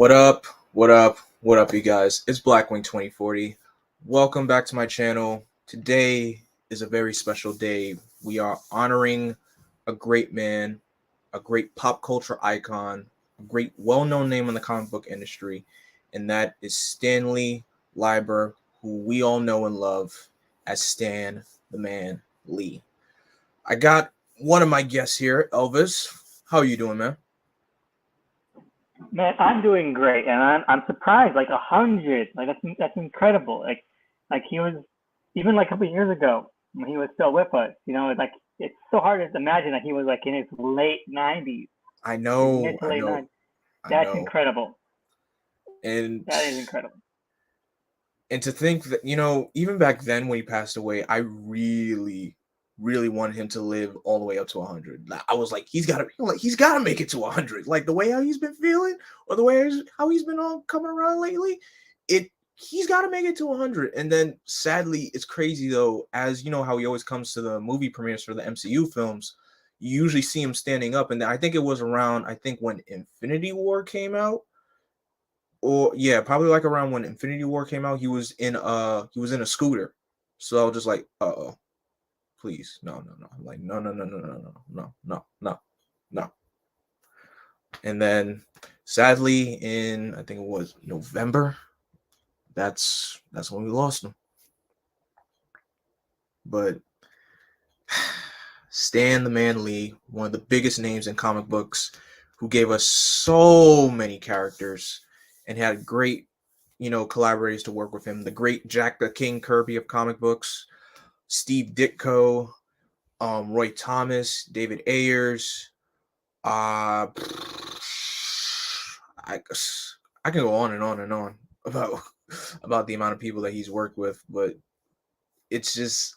What up? What up? What up, you guys? It's Blackwing 2040. Welcome back to my channel. Today is a very special day. We are honoring a great man, a great pop culture icon, a great well-known name in the comic book industry, and that is Stanley Lieber, who we all know and love as Stan the Man Lee. I got one of my guests here, Elvis. How are you doing, man? Man, I'm doing great, and I'm surprised. Like 100, like that's incredible. Like he was even like a couple of years ago when he was still with us. Like it's so hard to imagine that he was like in his late 90s, I like know, mid to I late know, 90s. I That's know. incredible. And That is incredible. and to think that, even back then when he passed away, I really wanted him to live all the way up to 100. I was like, he's got to make it to 100. Like the way how he's been feeling, or the way how he's been all coming around lately, he's got to make it to 100. And then sadly, it's crazy though, as you know how he always comes to the movie premieres for the MCU films, you usually see him standing up. And I think it was around, when Infinity War came out, or yeah, probably like around when Infinity War came out, he was in a scooter. So I was just like, oh, please, no. I'm like, no. And then sadly in, I think it was November, that's when we lost him. But Stan the Man Lee, one of the biggest names in comic books, who gave us so many characters and had great, collaborators to work with him. The great Jack the King Kirby of comic books, Steve Ditko, Roy Thomas, David Ayers. Uh, I I can go on and on and on about the amount of people that he's worked with, but it's just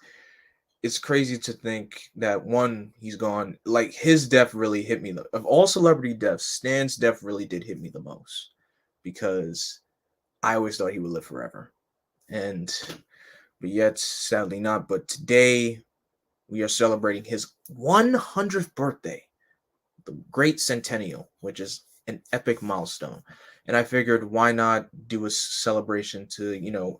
it's crazy to think that one, he's gone. Like his death really hit me. Of all celebrity deaths, Stan's death really did hit me the most because I always thought he would live forever, and but yet sadly not. But today we are celebrating his 100th birthday, the great centennial, which is an epic milestone. And I figured, why not do a celebration to,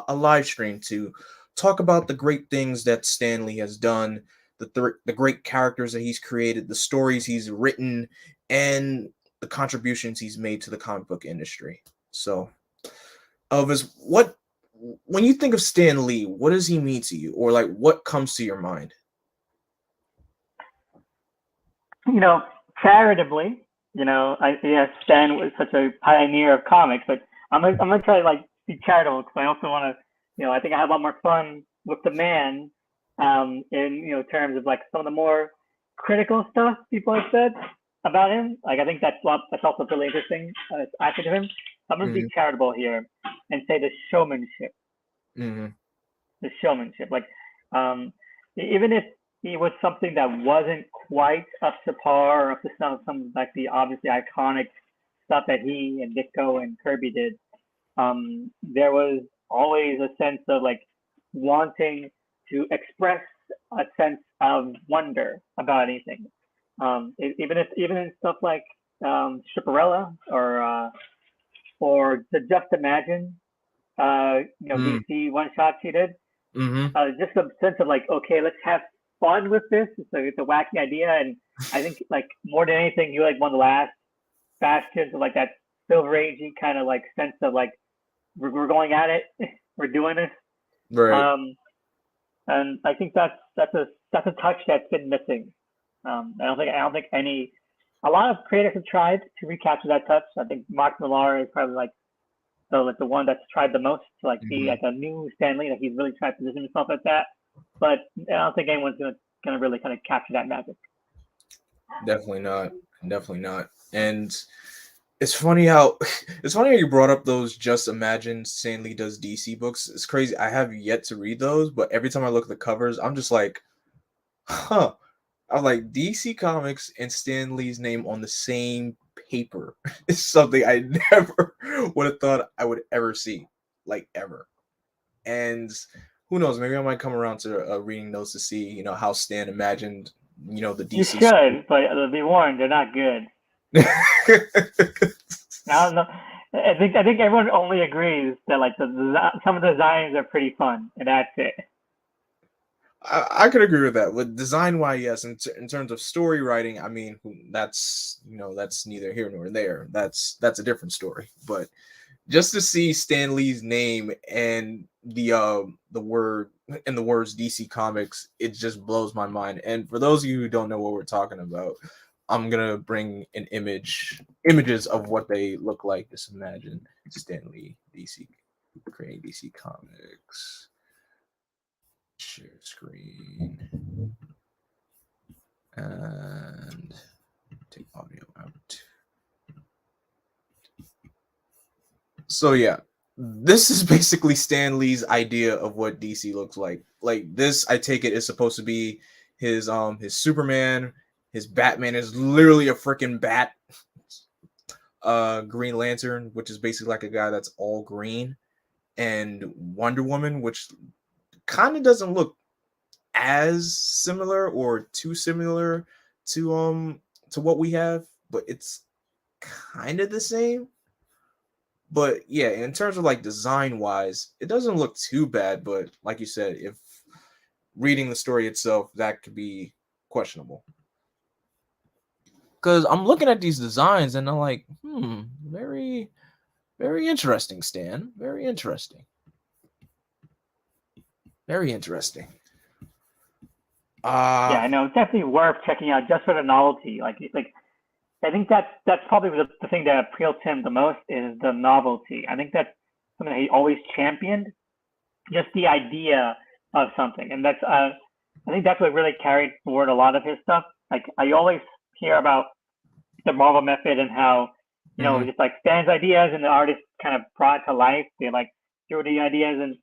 a live stream to talk about the great things that Stanley has done, the great characters that he's created, the stories he's written, and the contributions he's made to the comic book industry. So, Elvis, when you think of Stan Lee, what does he mean to you, or like what comes to your mind? You know, Charitably, yes, Stan was such a pioneer of comics, but I'm gonna try to like be charitable because I also want to, I think I have a lot more fun with the man, in terms of like some of the more critical stuff people have said about him. Like I think that's also really interesting aspect of him. So I'm gonna be Mm-hmm. charitable here and say Mm-hmm. the showmanship. Like, um, even if he was something that wasn't quite up to par or up to some like the obviously iconic stuff that he and Ditko and Kirby did, there was always a sense of like wanting to express a sense of wonder about anything. Even in stuff like Stripperella or the Just Imagine, DC one shots he did. Mm-hmm. Just a sense of like, okay, let's have fun with this. It's a wacky idea, and I think like more than anything, you like one of the last bastions of like that silver agey kind of like sense of like we're going at it, we're doing this. Right. Um, and I think that's a touch that's been missing. I don't think any a lot of creators have tried to recapture that touch. I think Mark Millar is probably like the one that's tried the most to like be Mm-hmm. like a new Stanley. Like he's really tried to position himself as that. But I don't think anyone's gonna really kind of capture that magic. Definitely not. Definitely not. And it's funny how you brought up those Just Imagine Stan Lee does DC books. It's crazy. I have yet to read those, but every time I look at the covers, I'm just like, huh. I'm like, DC Comics and Stan Lee's name on the same paper is something I never would have thought I would ever see, like ever. And who knows? Maybe I might come around to reading those to see, how Stan imagined, the You DC story. should, but be warned, they're not good. I don't know. I think everyone only agrees that like some of the designs are pretty fun, and that's it. I could agree with that. With design wise, yes. In terms of story writing, I mean, that's that's neither here nor there. That's a different story. But just to see Stan Lee's name and the word and the words DC Comics, it just blows my mind. And for those of you who don't know what we're talking about, I'm gonna bring an images of what they look like. Just imagine Stan Lee, DC, creating DC Comics. Share screen and take audio out. So yeah, this is basically Stan Lee's idea of what DC looks like. Like this, I take it is supposed to be his Superman, his Batman is literally a freaking bat. Green Lantern, which is basically like a guy that's all green, and Wonder Woman, which kind of doesn't look as similar or too similar to what we have, but it's kind of the same. But yeah, in terms of like design wise, it doesn't look too bad. But like you said, if reading the story itself, that could be questionable. Because I'm looking at these designs and I'm like, very, very interesting, Stan. Very interesting. Very interesting. Yeah, I know. It's definitely worth checking out just for the novelty. Like I think that's probably the thing that appealed to him the most is the novelty. I think that's something that he always championed, just the idea of something, and that's I think that's what really carried forward a lot of his stuff. Like I always hear about the Marvel method and how Mhm. just like Stan's ideas and the artist kind of brought to life. They like drew the ideas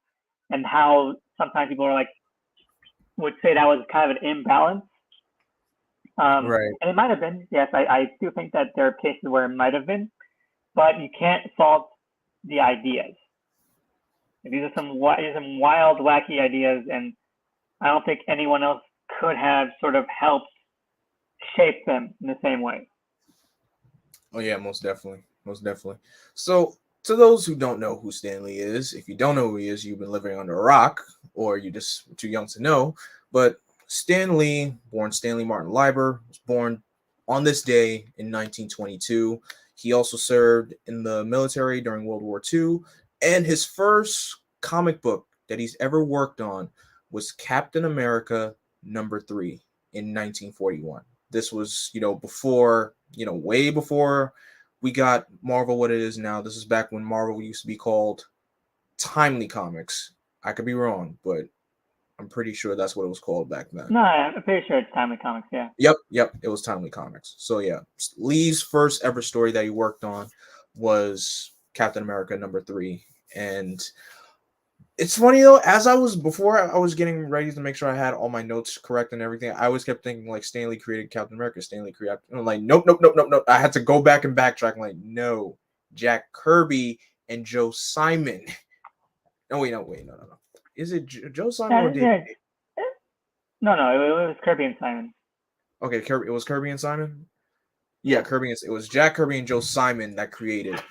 and how sometimes people are like would say that was kind of an imbalance. Right. And it might have been, yes, I do think that there are cases where it might have been, but you can't fault the ideas. These are some wild, wacky ideas, and I don't think anyone else could have sort of helped shape them in the same way. Oh yeah, most definitely, most definitely. So, to those who don't know who Stanley is, if you don't know who he is, you've been living under a rock, or you're just too young to know. But Stan Lee, born Stanley Martin Lieber, was born on this day in 1922. He also served in the military during World War II, and his first comic book that he's ever worked on was Captain America #3 in 1941. This was, before, way before we got Marvel what it is now. This is back when Marvel used to be called Timely Comics. I could be wrong, but I'm pretty sure that's what it was called back then. No, I'm pretty sure it's Timely Comics. Yeah. Yep, it was Timely Comics. So yeah, Lee's first ever story that he worked on was Captain America #3, and it's funny though, as I was getting ready to make sure I had all my notes correct and everything, I always kept thinking like Stanley created Captain America, Stanley created. And I'm like, nope. I had to go back and backtrack. I'm like, no, Jack Kirby and Joe Simon. No, wait, no. Is it Joe Simon or David? Yeah. No, no, it was Kirby and Simon. Okay, Kirby. It was Kirby and Simon. Yeah, Yeah. Kirby. It was Jack Kirby and Joe Simon that created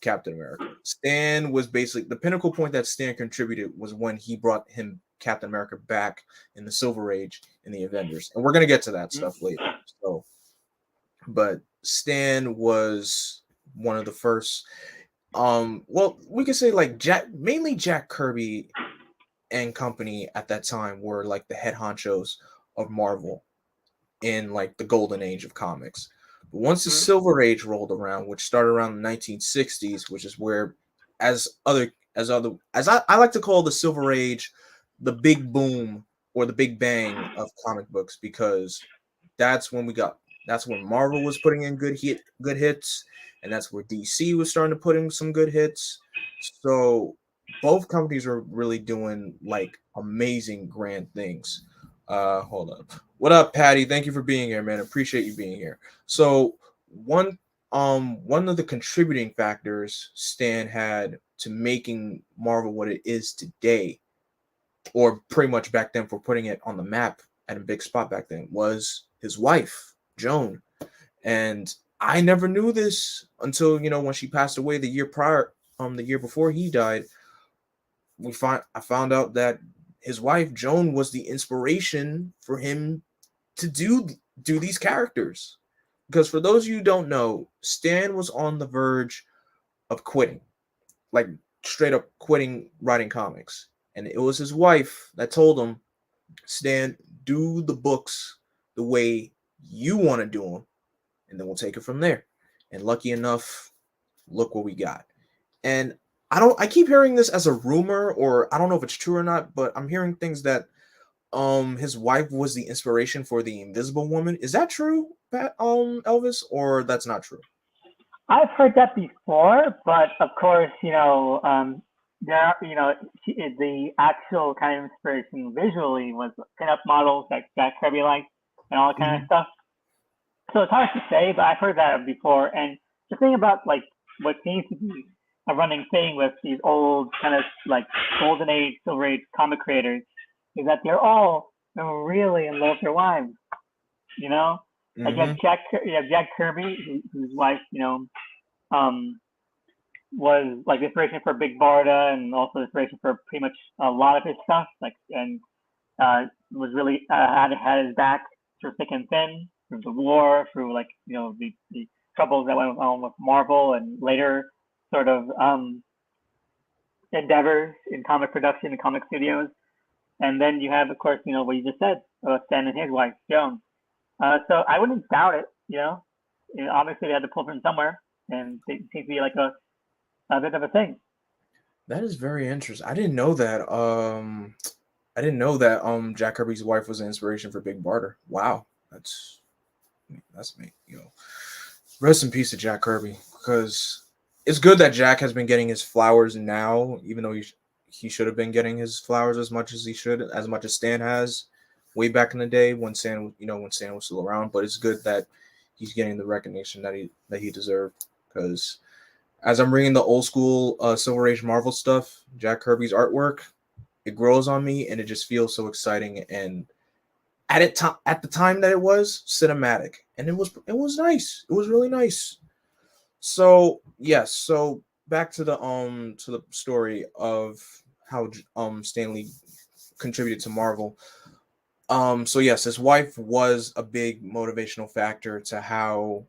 Captain America. Stan was basically the pinnacle point that Stan contributed was when he brought him Captain America back in the Silver Age in the Avengers, and we're gonna get to that stuff later. So, but Stan was one of the first. Well, we could say like mainly Jack Kirby and company at that time were like the head honchos of Marvel in like the golden age of comics. But once the Mm-hmm. Silver Age rolled around, which started around the 1960s, which is where, as I like to call the Silver Age, the big boom or the big bang of comic books, because that's when we got that's when Marvel was putting in good hits, and that's where DC was starting to put in some good hits. So both companies were really doing like amazing grand things. Hold up. What up, Patty? Thank you for being here, man. Appreciate you being here. So one of the contributing factors Stan had to making Marvel what it is today, or pretty much back then for putting it on the map at a big spot back then, was his wife, Joan. And I never knew this until when she passed away the year prior, the year before he died. I found out that his wife Joan was the inspiration for him to do these characters. Because for those of you who don't know, Stan was on the verge of quitting, like straight up quitting writing comics, and it was his wife that told him, "Stan, do the books the way you want to do them, and then we'll take it from there." And lucky enough, look what we got. And I keep hearing this as a rumor, or I don't know if it's true or not, but I'm hearing things that his wife was the inspiration for the Invisible Woman. Is that true, Elvis, or that's not true? I've heard that before, but of course, there are, the actual kind of inspiration visually was pinup models that Jack Kirby liked and all that kind of Mhm. stuff. So it's hard to say, but I've heard that before. And the thing about like what seems to be a running thing with these old kind of like golden age, silver age comic creators is that they're all really in love with their wives. You know, like Mhm. You have Jack Kirby, whose wife, um, was like inspiration for Big Barda and also inspiration for pretty much a lot of his stuff. Like and was really had his back through thick and thin, through the war, through like the troubles that went on with Marvel and later sort of endeavors in comic production and comic studios. And then you have, of course, what you just said, Stan and his wife, Joan. So I wouldn't doubt it. Obviously they had to pull from somewhere, and it seems to be like a bit of a thing. That is very interesting. I didn't know that. I didn't know that. Jack Kirby's wife was an inspiration for Big Barter. Wow, that's me. Rest in peace to Jack Kirby, because it's good that Jack has been getting his flowers now, even though he should have been getting his flowers as much as he should, as much as Stan has, way back in the day when Stan was still around. But it's good that he's getting the recognition that he deserved, because as I'm reading the old school Silver Age Marvel stuff, Jack Kirby's artwork, it grows on me and it just feels so exciting. And at the time that it was cinematic, and it was nice. It was really nice. So yes, so back to the story of how Stanley contributed to Marvel. So yes, his wife was a big motivational factor to how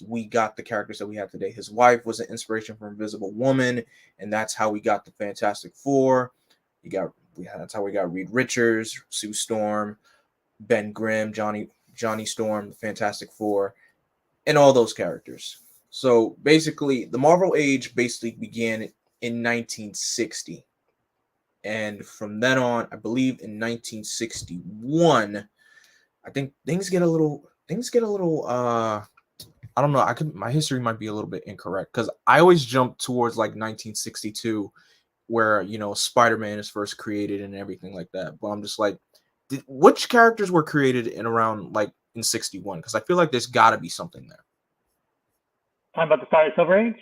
we got the characters that we have today. His wife was an inspiration for Invisible Woman, and that's how we got the Fantastic Four. That's how we got Reed Richards, Sue Storm, Ben Grimm, Johnny Storm, the Fantastic Four, and all those characters. So basically, the Marvel Age basically began in 1960, and from then on, I believe in 1961, I think things get a little. I don't know. My history might be a little bit incorrect because I always jump towards like 1962, where Spider-Man is first created and everything like that. But I'm just like, which characters were created in around like in 61? Because I feel like there's got to be something there. Talking about the start of Silver Age,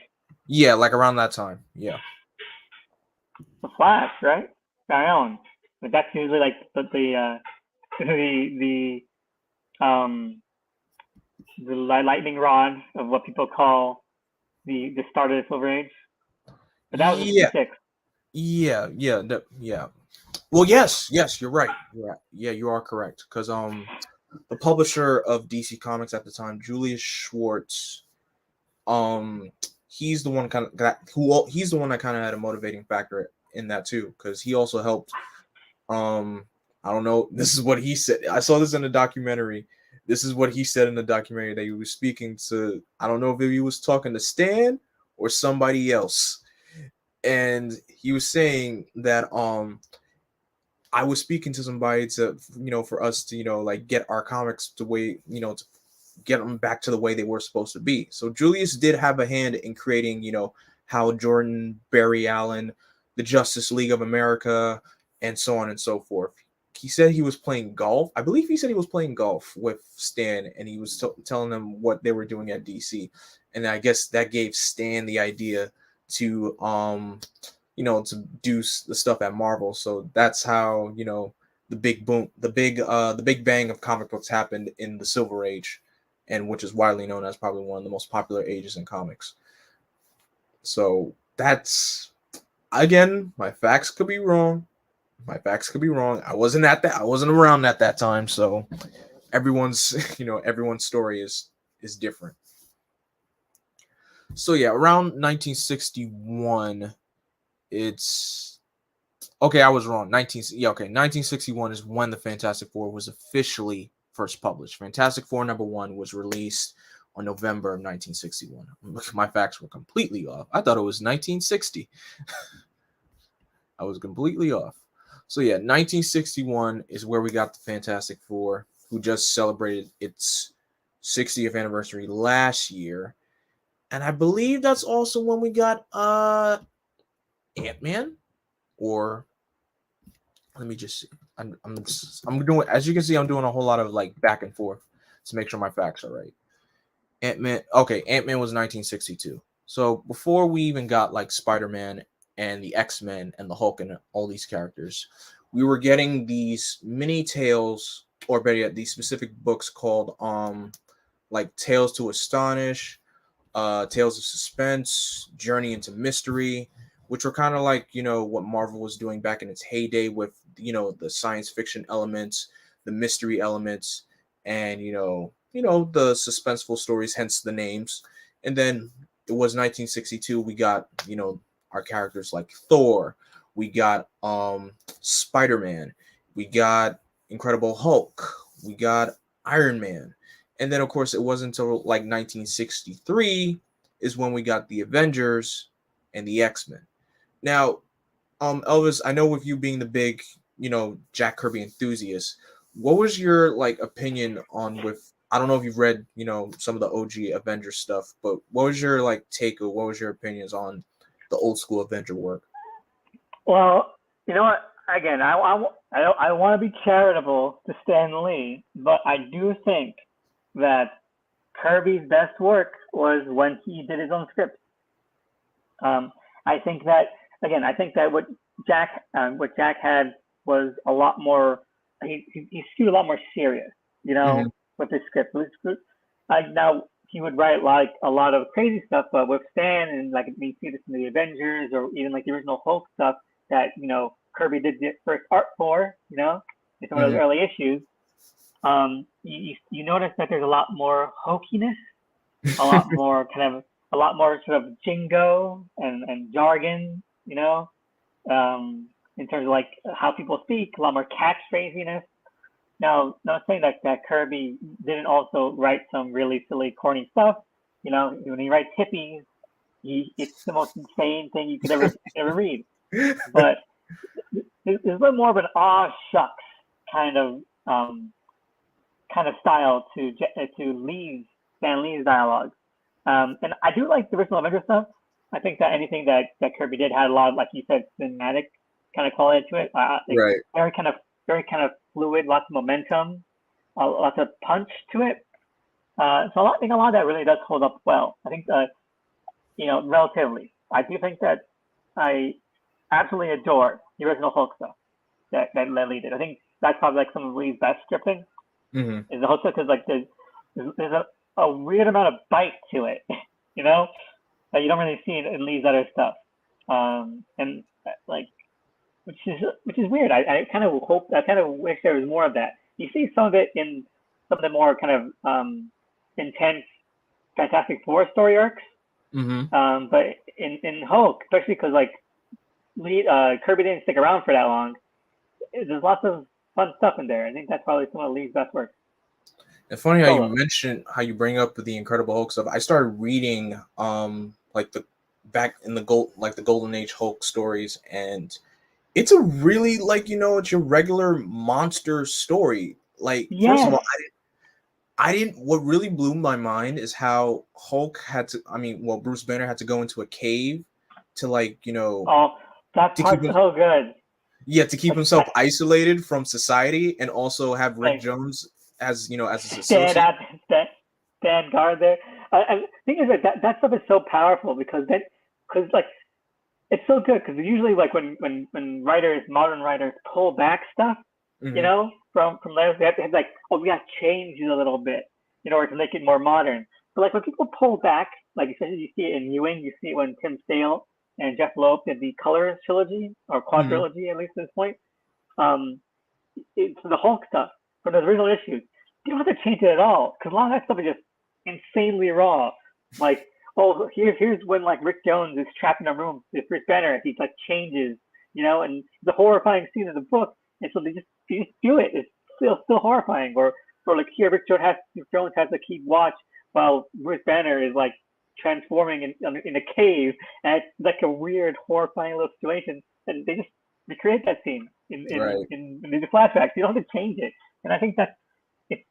Yeah, like around that time. Yeah. the Flash, right? Guy Allen. But that's usually like the the lightning rod of what people call the start of the Silver Age. But that was Yeah. '66. Yeah. Well, yes, you're right. Yeah, you are correct. Because the publisher of DC Comics at the time, Julius Schwartz, um, he's the one he's the one that kind of had a motivating factor in that too, because he also helped. Um, I don't know. This is what he said. I saw this in a documentary. This is what he said in the documentary that he was speaking to. I don't know if he was talking to Stan or somebody else, and he was saying that I was speaking to somebody to for us to like get our comics the way to get them back to the way they were supposed to be. So Julius did have a hand in creating Hal Jordan, Barry Allen, the Justice League of America, and so on and so forth. He said he was playing golf. I believe he said he was playing golf with Stan, and he was telling them what they were doing at DC. And I guess that gave Stan the idea to to do the stuff at Marvel. So that's how the big boom, the big bang of comic books happened in the Silver Age. and which is widely known as probably one of the most popular ages in comics. So that's, again, my facts could be wrong. My facts could be wrong. I wasn't at that. I wasn't around at that time. So everyone's everyone's story is different. So yeah, around 1961, it's okay. I was wrong. 1961 is when the Fantastic Four was officially first published. Fantastic Four #1 was released on November of 1961. My facts were completely off. I thought it was 1960. I was completely off. So yeah, 1961 is where we got the Fantastic Four, who just celebrated its 60th anniversary last year. And I believe that's also when we got Ant-Man, or let me just see. I'm doing, as you can see, I'm doing a whole lot of like back and forth to make sure my facts are right. Ant-Man, okay, Ant-Man was 1962. So before we even got like Spider-Man and the X-Men and the Hulk and all these characters, we were getting these mini tales, or better yet, these specific books called like Tales to Astonish, Tales of Suspense, Journey into Mystery, which were kind of like, what Marvel was doing back in its heyday with, the science fiction elements, the mystery elements, and, the suspenseful stories, hence the names. And then it was 1962. We got, our characters like Thor. We got Spider-Man. We got Incredible Hulk. We got Iron Man. And then, of course, it wasn't until like 1963 is when we got the Avengers and the X-Men. Now, Elvis, I know with you being the big, Jack Kirby enthusiast, what was your like opinion on with? I don't know if you've read, some of the OG Avengers stuff, but what was your like take, or what was your opinions on the old school Avenger work? Well, you know what? Again, I want to be charitable to Stan Lee, but I do think that Kirby's best work was when he did his own script. I think that again, I think that what Jack had was a lot more. He skewed a lot more serious, Mm-hmm. with his script. Like now he would write like a lot of crazy stuff, but with Stan and like we see this in the Avengers or even like the original Hulk stuff that Kirby did the first art for, in some of those Mm-hmm. early issues. You notice that there's a lot more hokiness, a lot more sort of jingo and jargon, in terms of like how people speak, a lot more catchphrasiness. Now, not saying that Kirby didn't also write some really silly, corny stuff. When he writes hippies, it's the most insane thing you could ever read. But there's a little more of an aw shucks kind of um, kind of style to Stan Lee's dialogue. And I do like the original Avenger stuff. I think that anything that Kirby did had a lot of, like you said, cinematic kind of quality to it. Like Right. very kind of fluid, lots of momentum, lots of punch to it. I think a lot of that really does hold up well. I think relatively. I do think that I absolutely adore the original Hulk stuff that Lee did. I think that's probably like some of Lee's best scripting Mm-hmm. is the Hulk stuff because like there's a weird amount of bite to it, you know, that you don't really see in Lee's other stuff. And like which is weird. I kind of wish there was more of that. You see some of it in some of the more kind of intense Fantastic Four story arcs, Mm-hmm. but in Hulk, especially because like Kirby didn't stick around for that long. There's lots of fun stuff in there. I think that's probably some of Lee's best work. It's funny how you Solo. mentioned how you bring up the Incredible Hulk stuff. I started reading like the back in the Golden Age Hulk stories, and it's a really like it's your regular monster story. Like first of Yes. all, I didn't. What really blew my mind is how Hulk had to. I mean, well, Bruce Banner had to go into a cave to like Oh, that to keep part's him. so good. Yeah, to keep Like, himself isolated from society, and also have Rick like Jones as as his stand associate. at stand, stand guard there. I think is that stuff is so powerful because like it's so good because usually like when modern writers pull back stuff, Hmm. from letters, they have to like, oh, we got to change it a little bit, in order to make it more modern. But like when people pull back, like especially you see it in Ewing, you see it when Tim Sale and Jeff Loeb did the Color trilogy or Hmm. quadrilogy at least at this point. Um, for the Hulk stuff, for the original issues, you don't have to change it at all because a lot of that stuff is just insanely raw. Like, oh, here's when like Rick Jones is trapped in a room with Bruce Banner, he like changes, and the horrifying scene in the book, and so they just do it. It's still horrifying. Or like here, Rick Jones has to keep watch while Bruce Banner is like transforming in a cave, and it's like a weird, horrifying little situation, and they just recreate that scene Right. in the flashbacks. You don't have to change it, and I think that's it's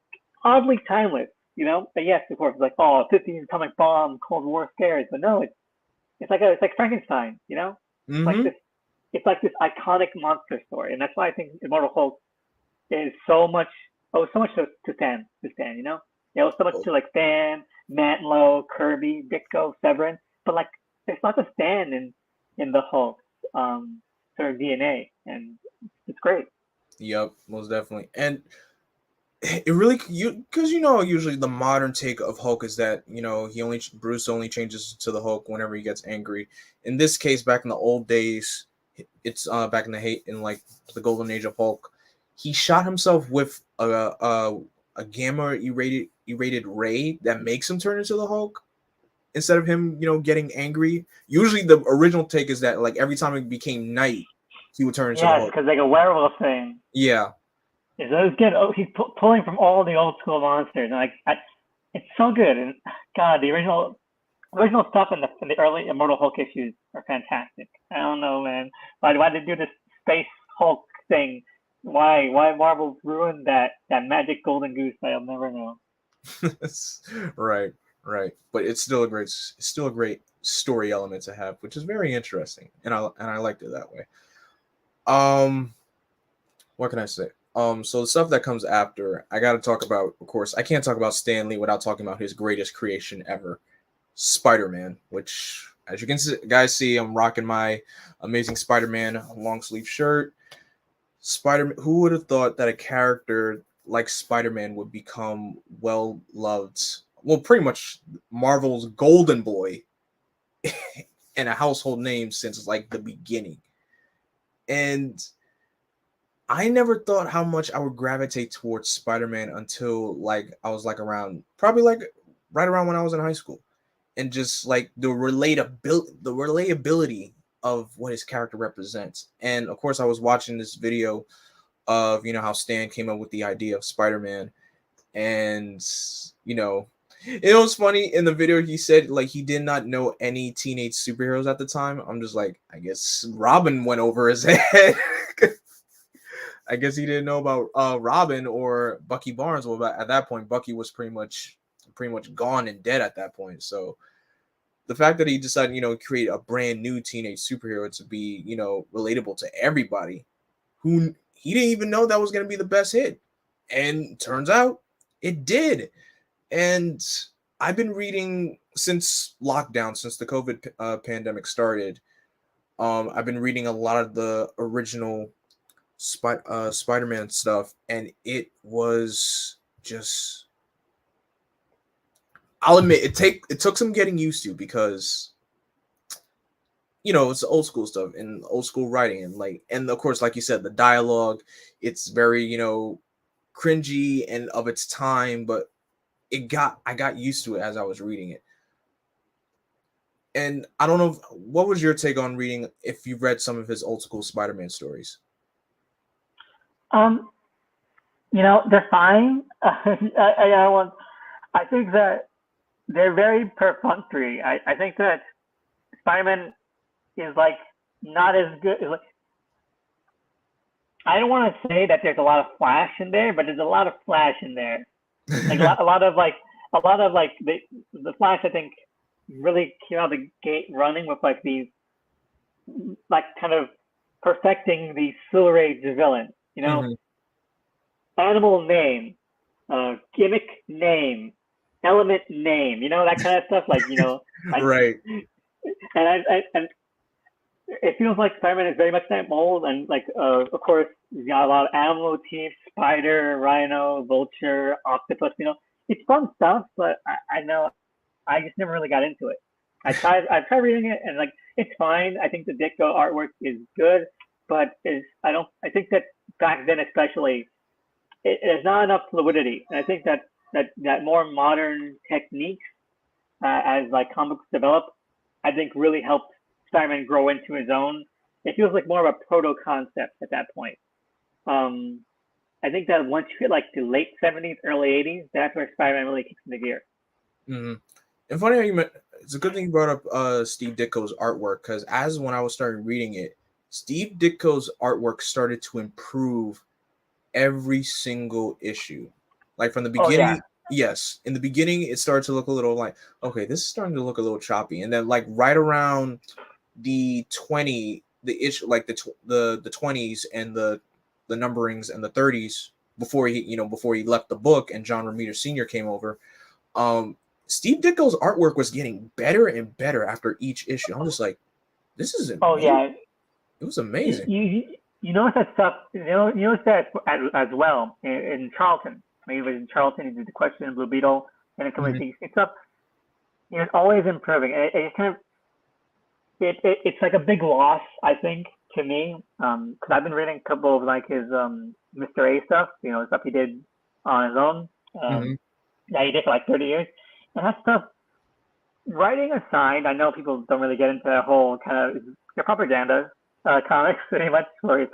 oddly timeless. But yes, of course, it's like 15 atomic bomb, Cold War scares, but no, it's like Frankenstein. It's like Hmm. this iconic monster story, and that's why I think Immortal Hulk is so much. Oh, so much to Stan. So much to like Stan, Mantlo, Kirby, Ditko, Severin, but like there's not a Stan in the Hulk sort of DNA, and it's great. Yep, most definitely. And it really you because usually the modern take of Hulk is that Bruce only changes to the Hulk whenever he gets angry. In this case, back in the old days, it's back in in like the golden age of Hulk. He shot himself with a gamma irradiated ray that makes him turn into the Hulk instead of him getting angry. Usually, the original take is that like every time it became night, he would turn into the Yes, Hulk. because like a werewolf thing. Yeah. Is that was good. Oh, he's pulling from all the old school monsters, and it's so good. And God, the original stuff in the early Immortal Hulk issues are fantastic. I don't know, man. Why they do this space Hulk thing? Why Marvel ruined that magic golden goose? I'll never know. Right, right. But it's still a great story element to have, which is very interesting, and I liked it that way. Um, what can I say? So the stuff that comes after, I got to talk about. Of course, I can't talk about Stan Lee without talking about his greatest creation ever, Spider-Man. Which, as you can guys see, I'm rocking my Amazing Spider-Man long sleeve shirt. Spider. Who would have thought that a character like Spider-Man would become well loved? Well, pretty much Marvel's golden boy and a household name since like the beginning. And I never thought how much I would gravitate towards Spider-Man until like I was like around probably like right around when I was in high school. And just like the relatability of what his character represents. And of course I was watching this video of how Stan came up with the idea of Spider-Man, and you know it was funny in the video. He said like he did not know any teenage superheroes at the time. I'm just like, I guess Robin went over his head. I guess he didn't know about Robin or Bucky Barnes. Well, at that point Bucky was pretty much gone and dead at that point. So the fact that he decided create a brand new teenage superhero to be relatable to everybody, who he didn't even know that was going to be the best hit. And turns out it did. And I've been reading since lockdown, since the COVID pandemic started. I've been reading a lot of the original Spider-Man stuff, and it was just. I'll admit it took some getting used to because it's old school stuff and old school writing, and of course like you said, the dialogue, it's very cringy and of its time, but I got used to it as I was reading it. And I don't know what was your take on reading if you've read some of his old school Spider-Man stories. Um, they're fine. I think that they're very perfunctory. I think that Spider-Man is like not as good. Like, I don't want to say that there's a lot of flash in there, but there's a lot of flash in there. Like a lot of like the Flash. I think really came out of the gate running with like these like kind of perfecting the Silver Age villain. Hmm. Animal name, gimmick name, element name. That kind of stuff. Like like Right. and it feels like Spider-Man is very much that mold, and like of course he's got a lot of animal motifs: spider, rhino, vulture, octopus. it's fun stuff, but I know I just never really got into it. I tried reading it and like it's fine. I think the Ditko artwork is good, but is I don't I think that back then especially there's not enough fluidity, and I think that more modern techniques as like comics develop, I think really helped Spider-Man grow into his own. It feels like more of a proto concept at that point. Um, I think that once you hit like the late '70s, early '80s, that's where Spider-Man really kicks into gear. Hmm. And funny how it's a good thing you brought up Steve Ditko's artwork, because as when I was starting reading it, Steve Ditko's artwork started to improve every single issue. Like from the Oh yeah, beginning, yes, in the beginning it started to look a little like, okay, this is starting to look a little choppy, and then like right around the issue, like the 20s and the numberings and the 30s, before he left the book and John Romita Sr. came over, um Steve Ditko's artwork was getting better and better after each issue. I'm just like, this is oh amazing. yeah. It was You amazing. you notice that stuff. You notice that as well in Charlton. I mean, he was in Charlton. He did the Question, Blue Beetle, and then coming Hmm. to it's up. It's always improving. It kind of it's like a big loss, I think, to me, because I've been reading a couple of like his Mr. A stuff, stuff he did on his own. Hmm. Yeah, he did for like 30 years, and that stuff. Writing aside, I know people don't really get into that whole kind of your propaganda comics very much for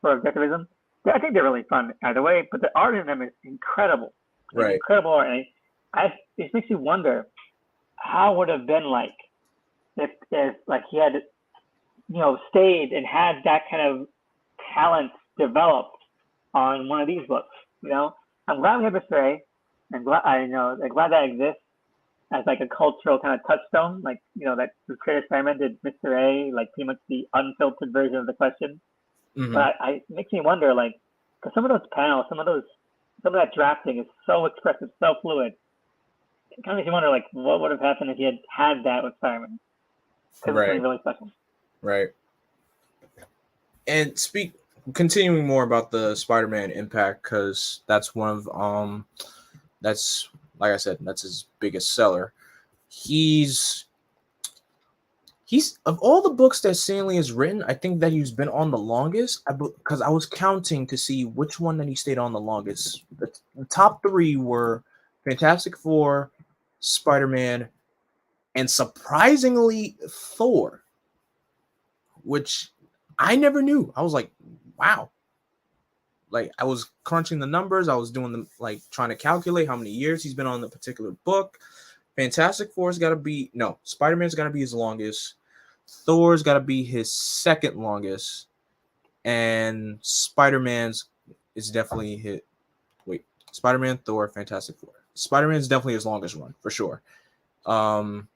objectivism. I think they're really fun either way, but the art in them is incredible, like Right. incredible art. And it makes you wonder how would have been like if like he had stayed and had that kind of talent developed on one of these books. You know, I'm glad we have Mr. A. I'm glad that exists as like a cultural kind of touchstone. Like that the creator Spider-Man did Mr. A. like pretty much the unfiltered version of the Question. Hmm. But it makes me wonder like because some of those panels, some of that drafting is so expressive, so fluid. It kind of makes you wonder like what would have happened if he had that with Spider-Man. Because it's something Right. really special. Right. And continuing more about the Spider-Man impact, because that's one of that's, like I said, that's his biggest seller. He's he's of all the books that Stanley has written, I think that he's been on the longest. Because I was counting to see which one that he stayed on the longest. The top three were Fantastic Four, Spider-Man, and surprisingly Thor, which I never knew. I was like, wow. Like I was crunching the numbers. I was doing like trying to calculate how many years he's been on the particular book. Fantastic Four's got to be no. Spider-Man's got to be his longest. Thor's got to be his second longest, and Spider-Man's is definitely hit. Wait, Spider-Man, Thor, Fantastic Four. Spider-Man's definitely his longest run for sure. Um,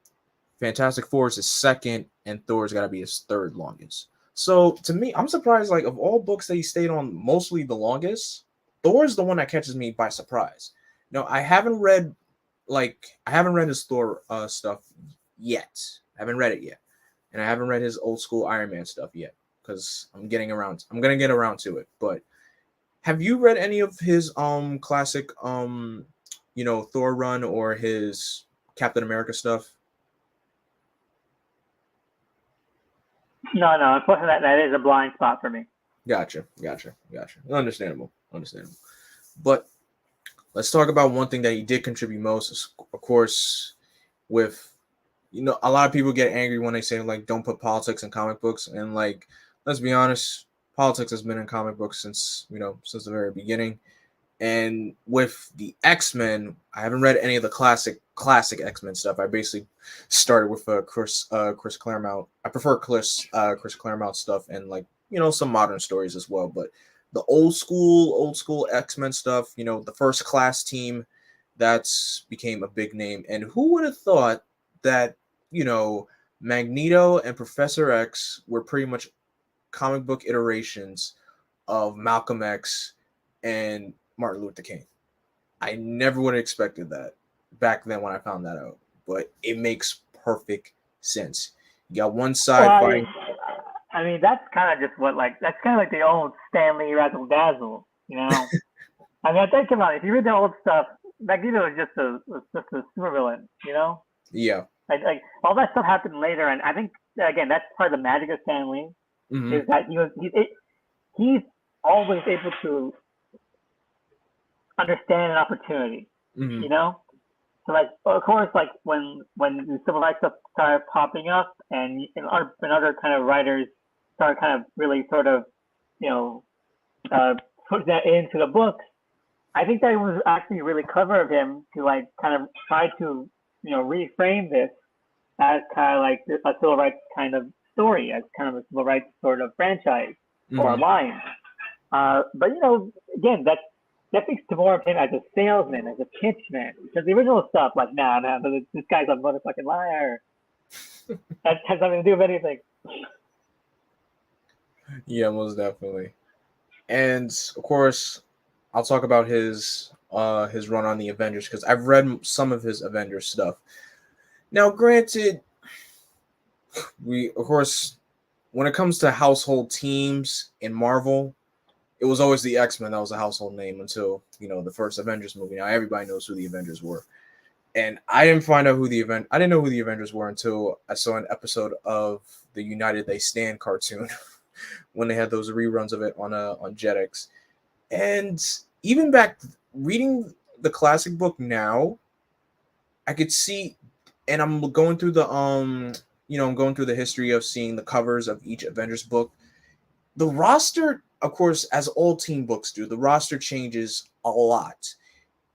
Fantastic Four is his second, and Thor's got to be his third longest. So to me, I'm surprised. Like of all books that he stayed on, mostly the longest, Thor's the one that catches me by surprise. No, I haven't read his Thor stuff yet. I haven't read it yet, and I haven't read his old school Iron Man stuff yet because I'm gonna get around to it. But have you read any of his classic Thor run or his Captain America stuff? No, no, unfortunately that is a blind spot for me. Gotcha. Understandable. But let's talk about one thing that he did contribute most. Of course, with a lot of people get angry when they say like don't put politics in comic books, and like let's be honest, politics has been in comic books since the very beginning. And with the X-Men, I haven't read any of the classic X-Men stuff. I basically started with Chris Claremont. I prefer Chris Claremont stuff, and like some modern stories as well. But the old school X-Men stuff, the First Class team, that's became a big name. And who would have thought that Magneto and Professor X were pretty much comic book iterations of Malcolm X and Martin Luther King. I never would have expected that back then when I found that out, but it makes perfect sense. You got one Well, side fighting. I mean that's kind of just that's kind of like the old Stanley Razzle Dazzle, you know. I mean, I think about it. If you read the old stuff, Magneto was just a supervillain, you know. Yeah. Like all that stuff happened later, and I think again that's part of the magic of Stan Lee Hmm. is that he's always able to understand an opportunity, Hmm. you know. So like of course like when the civil rights stuff started popping up and other kind of writers started kind of really sort of you know uh, put that into the books. I think that it was actually really clever of him to like kind of try to reframe this as kind of like a civil rights kind of story, as kind of a civil rights sort of franchise or a Hmm. line. But again, that speaks to more of him as a salesman, as a pitchman. Because the original stuff, like, nah, this guy's a motherfucking liar. That has nothing to do with anything. Yeah, most definitely. And of course, I'll talk about his run on the Avengers because I've read some of his Avengers stuff. Now, granted, we of course when it comes to household teams in Marvel, it was always the X-Men that was a household name until the first Avengers movie. Now everybody knows who the Avengers were, and I didn't find out I didn't know who the Avengers were until I saw an episode of the United They Stand cartoon when they had those reruns of it on Jetix. And even back reading the classic book now, I could see, and I'm going through I'm going through the history of seeing the covers of each Avengers book. The roster, of course, as all team books do, the roster changes a lot.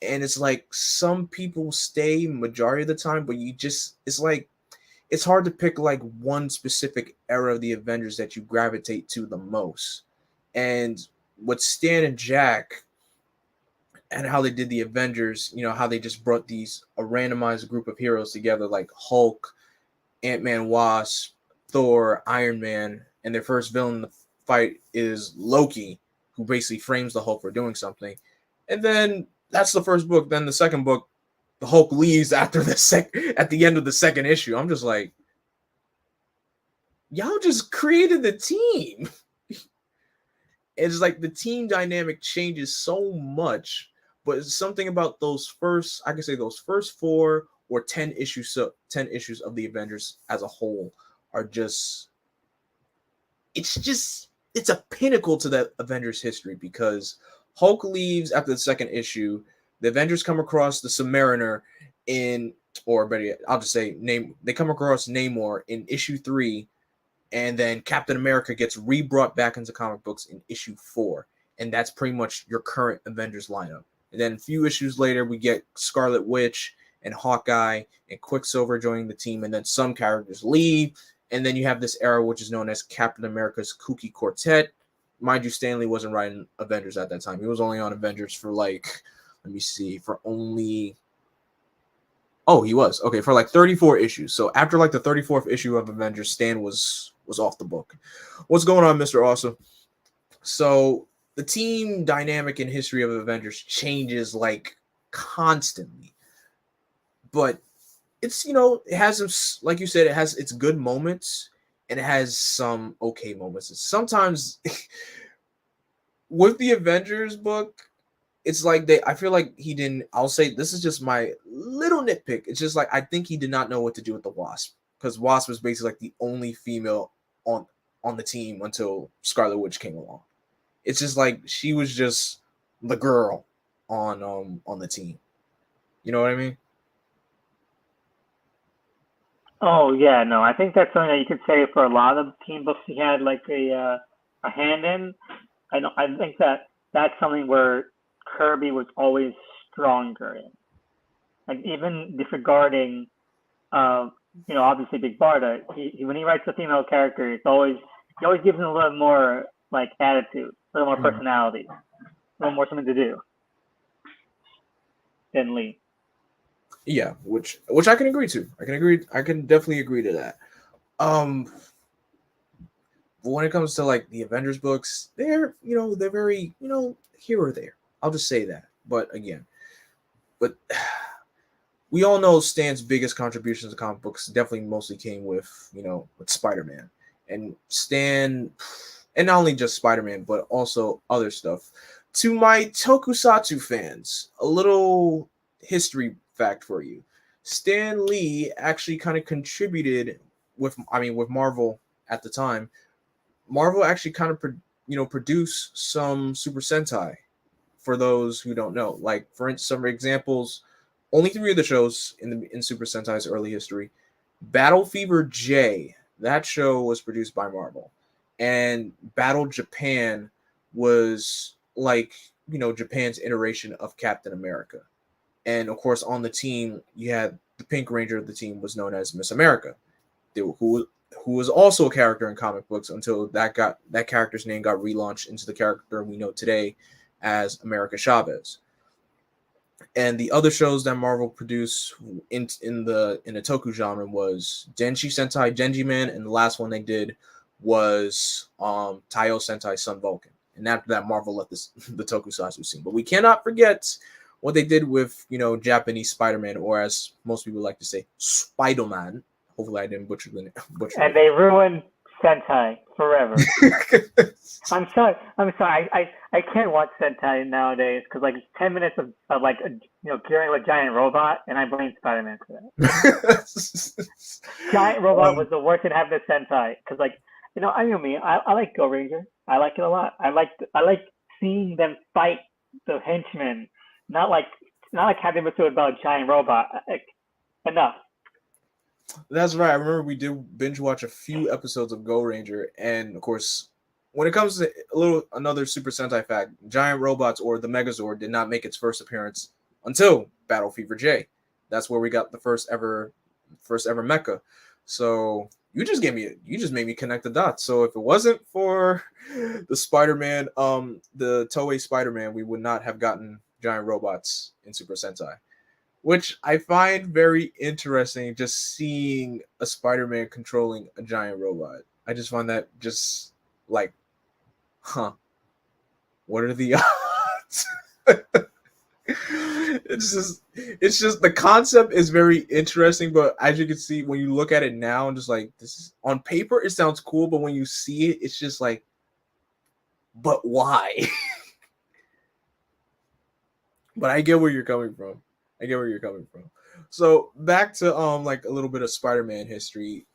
And it's like some people stay majority of the time, but it's like it's hard to pick like one specific era of the Avengers that you gravitate to the most. And with Stan and Jack and how they did the Avengers, how they just brought these a randomized group of heroes together like Hulk, Ant-Man, Wasp, Thor, Iron Man, and their first villain in the fight is Loki, who basically frames the Hulk for doing something. And then that's the first book. Then the second book, the Hulk leaves after at the end of the second issue. I'm just like, y'all just created the team. It's like the team dynamic changes so much, but it's something about I can say those first 4 or 10 issues of the Avengers as a whole are it's a pinnacle to that Avengers history because Hulk leaves after the second issue. The Avengers come across the Submariner in, or better yet, I'll just say name. They come across Namor in issue 3, and then Captain America gets re-brought back into comic books in issue 4, and that's pretty much your current Avengers lineup. And then a few issues later, we get Scarlet Witch and Hawkeye and Quicksilver joining the team, and then some characters leave, and then you have this era which is known as Captain America's Kooky Quartet. Mind you, Stanley wasn't writing Avengers at that time. He was only on Avengers for let me see, for only Oh, he was. Okay, for like 34 issues. So after like the 34th issue of Avengers, Stan was off the book. What's going on, Mr. Awesome? So the team dynamic and history of Avengers changes like constantly. But it's it has some, like you said, it has its good moments and it has some okay moments. Sometimes with the Avengers book, it's like I feel like he didn't. I'll say this is just my little nitpick. It's just like I think he did not know what to do with the Wasp because Wasp was basically like the only female on the team until Scarlet Witch came along. It's just like she was just the girl on the team. You know what I mean? Oh yeah, no, I think that's something that you could say for a lot of team books he had like a hand in. I think that that's something where Kirby was always stronger in. Like even disregarding, uh, obviously Big Barda, when he writes a female character, he always gives him a little more like attitude, a little more Mhm. personality, a little more something to do than Lee. Yeah, which I can agree to. I can agree. I can definitely agree to that. Um, but when it comes to like the Avengers books, they're very here or there. I'll just say that. But again, but we all know Stan's biggest contributions to comic books definitely mostly came with Spider-Man. And Stan, and not only just Spider-Man, but also other stuff. To my tokusatsu fans, a little history fact for you. Stan Lee actually kind of contributed with Marvel at the time. Marvel actually kind of produced some Super Sentai for those who don't know. Like for instance, some examples, only three of the shows in Super Sentai's early history. Battle Fever J, that show was produced by Marvel, and Battle Japan was like Japan's iteration of Captain America. And of course, on the team, you had the Pink Ranger of the team was known as Miss America, who was also a character in comic books until that character's name got relaunched into the character we know today as America Chavez. And the other shows that Marvel produced in the Toku genre was Denshi Sentai Genji Man, and the last one they did was Taiyo Sentai Sun Vulcan. And after that, Marvel let the Tokusatsu scene. But we cannot forget what they did with Japanese Spider-Man, or as most people like to say, Spider-Man. Hopefully, I didn't butcher butcher. And they ruined Sentai forever. I'm sorry. I can't watch Sentai nowadays because like 10 minutes of like gearing a giant robot, and I blame Spider-Man for that. Giant robot was the worst in having a Sentai because like I know me. I like Go Ranger. I like it a lot. I like seeing them fight the henchmen, not like having to about a giant robot. Like, enough. That's right. I remember we did binge watch a few episodes of Go Ranger, and of course, when it comes to another Super Sentai fact, giant robots or the Megazord did not make its first appearance until Battle Fever J. That's where we got the first ever mecha. So you just made me connect the dots. So if it wasn't for the Spider-Man, the Toei Spider-Man, we would not have gotten giant robots in Super Sentai. Which I find very interesting, just seeing a Spider-Man controlling a giant robot. I just find that just like, what are the odds? it's just the concept is very interesting, but as you can see, when you look at it now, and just like this is on paper, it sounds cool, but when you see it, it's just like, but why? But I get where you're coming from. So back to like a little bit of Spider-Man history.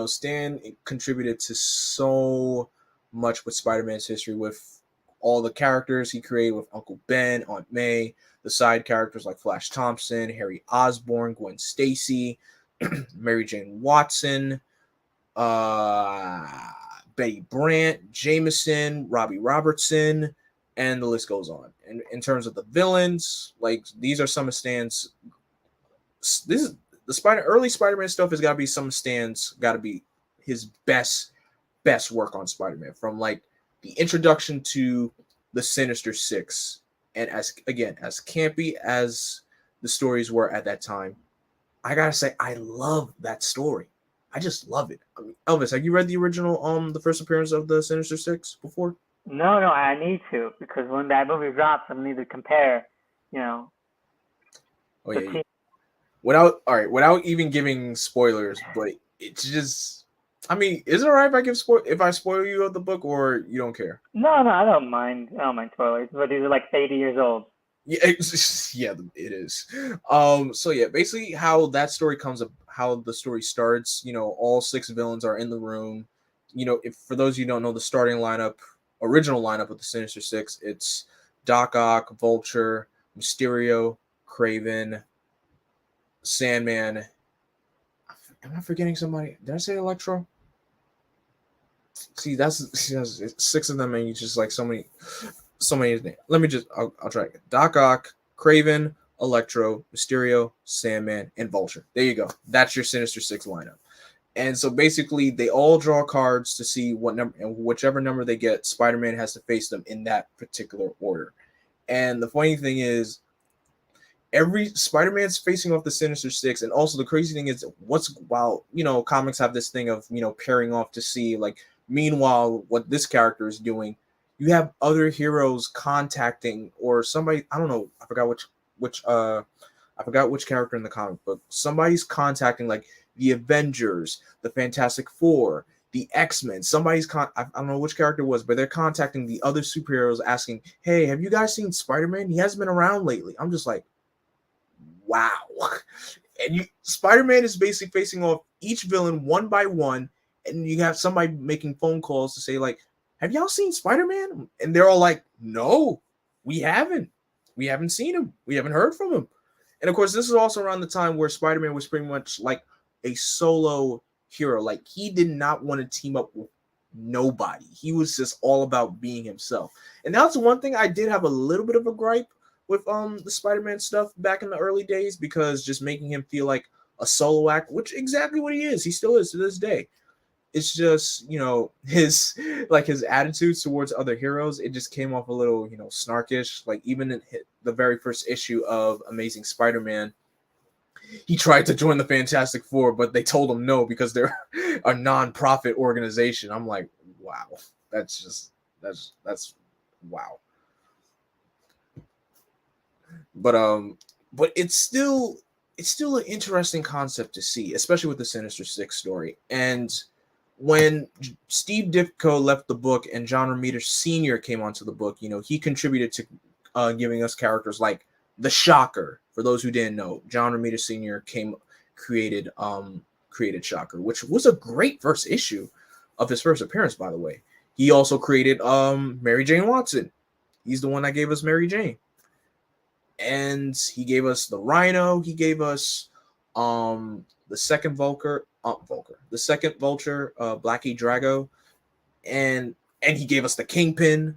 Stan contributed to so much with Spider-Man's history with all the characters he created with Uncle Ben, Aunt May, the side characters like Flash Thompson, Harry Osborn, Gwen Stacy, Mary Jane Watson, Betty Brant, Jameson, Robbie Robertson, and the list goes on. And in terms of the villains, like these are some of Stan's. This is the early Spider-Man stuff has got to be some of Stan's got to be his best work on Spider-Man, from like the introduction to the Sinister Six, and as campy as the stories were at that time, I gotta say I love that story. I just love it. I mean, Elvis, have you read the original the first appearance of the Sinister Six before? No, I need to, because when that movie drops, I need to compare. Oh yeah. Without even giving spoilers, but it's just, I mean, is it alright if I spoil you of the book, or you don't care? No, I don't mind. I don't mind spoilers, but these are like 80 years old. Yeah, yeah, it is. So yeah, basically how that story how the story starts. All six villains are in the room. If for those of you who don't know the original lineup of the Sinister Six, it's Doc Ock, Vulture, Mysterio, Kraven, Sandman. Am I forgetting somebody? Did I say Electro? See, that's six of them, and you just like so many. Let me just. I'll try again. Doc Ock, Kraven, Electro, Mysterio, Sandman, and Vulture. There you go. That's your Sinister Six lineup. And so basically, they all draw cards to see what number, and whichever number they get, Spider-Man has to face them in that particular order. And the funny thing is, every Spider-Man's facing off the Sinister Six, and also the crazy thing is, while comics have this thing of pairing off to see like, meanwhile what this character is doing, you have other heroes contacting, or somebody, I don't know, I forgot which character in the comic book, somebody's contacting like the Avengers, the Fantastic Four, the X-Men. I don't know which character it was, but they're contacting the other superheroes asking, hey, have you guys seen Spider-Man? He hasn't been around lately. I'm just like, wow. And Spider-Man is basically facing off each villain one by one, and you have somebody making phone calls to say like, "Have y'all seen Spider-Man?" And they're all like, "No, we haven't. We haven't seen him. We haven't heard from him." And of course, this is also around the time where Spider-Man was pretty much like a solo hero. Like he did not want to team up with nobody. He was just all about being himself. And that's one thing I did have a little bit of a gripe with the Spider-Man stuff back in the early days, because just making him feel like a solo act, which exactly what he is. He still is to this day. It's just, his his attitudes towards other heroes, it just came off a little, snarkish. Like even in the very first issue of Amazing Spider-Man, he tried to join the Fantastic Four, but they told him no because they're a non-profit organization. I'm like, wow, that's wow. But it's still an interesting concept to see, especially with the Sinister Six story. And when Steve Ditko left the book and John Romita Sr. came onto the book, he contributed to giving us characters like the Shocker. For those who didn't know, John Romita Sr. created Shocker, which was a great first issue of his first appearance, by the way. He also created Mary Jane Watson. He's the one that gave us Mary Jane. And he gave us the Rhino. He gave us the second the second Vulture, Blackie Drago, and he gave us the Kingpin,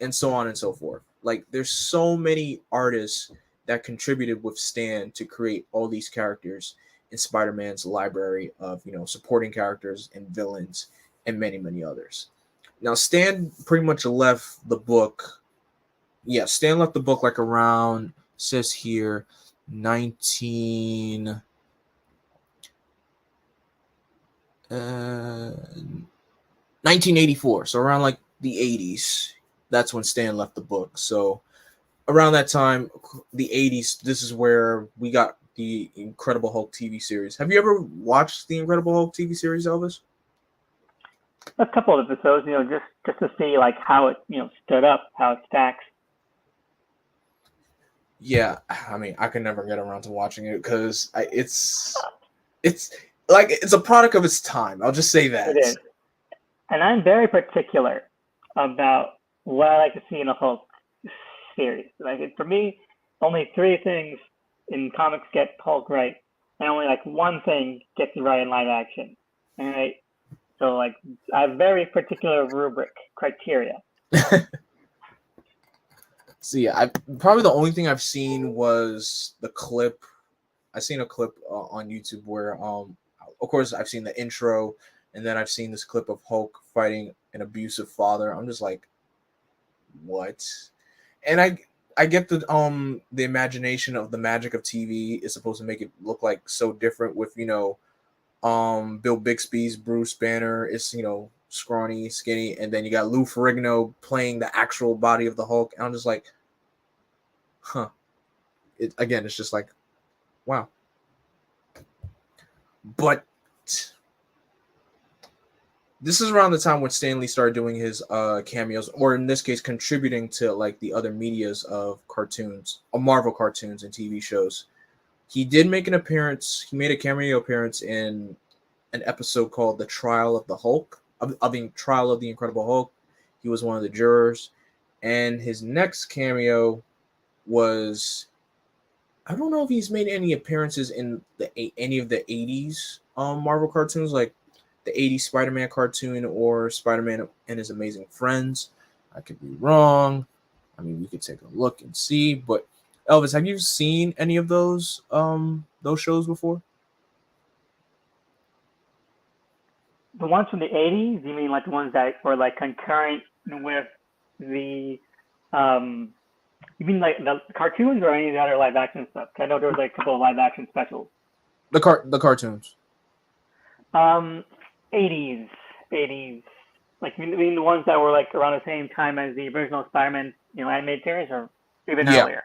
and so on and so forth. Like there's so many artists that contributed with Stan to create all these characters in Spider-Man's library of supporting characters and villains and many, many others. Now Stan pretty much left the book. Yeah, Stan left the book like around, says here, 1984. So around like the 80s, that's when Stan left the book. So around that time, the 80s, this is where we got the Incredible Hulk TV series. Have you ever watched the Incredible Hulk TV series, Elvis? A couple of episodes, just to see like how it, stood up, how it stacks. Yeah, I mean, I could never get around to watching it because it's like it's a product of its time. I'll just say that. It is. And I'm very particular about what I like to see in a Hulk series. Like for me, only three things in comics get Hulk right, and only like one thing gets it right in live action. All right. So like I have very particular rubric criteria. See, I probably the only thing I've seen was the clip. I seen a clip on YouTube where, of course, I've seen the intro, and then I've seen this clip of Hulk fighting an abusive father. I'm just like, what? And I get the imagination of the magic of TV is supposed to make it look like so different with Bill Bixby's Bruce Banner is scrawny, skinny, and then you got Lou Ferrigno playing the actual body of the Hulk. And I'm just like, huh. It's just like, wow. But this is around the time when Stan Lee started doing his cameos, or in this case, contributing to like the other medias of cartoons, or Marvel cartoons and TV shows. He did make an appearance. He made a cameo appearance in an episode called "The Trial of the Hulk," of the Trial of the Incredible Hulk. He was one of the jurors, and his next cameo was, I don't know if he's made any appearances in any of the 80s Marvel cartoons, like the 80s Spider-Man cartoon or Spider-Man and His Amazing Friends. I could be wrong. I mean, we could take a look and see. But Elvis, have you seen any of those shows before? The ones from the 80s, you mean like the ones that were like concurrent with the you mean like the cartoons or any of the other live action stuff? I know there was like a couple of live action specials. The cartoons. 80s, 80s. Like you mean the ones that were like around the same time as the original Spider-Man, animated series, or even earlier?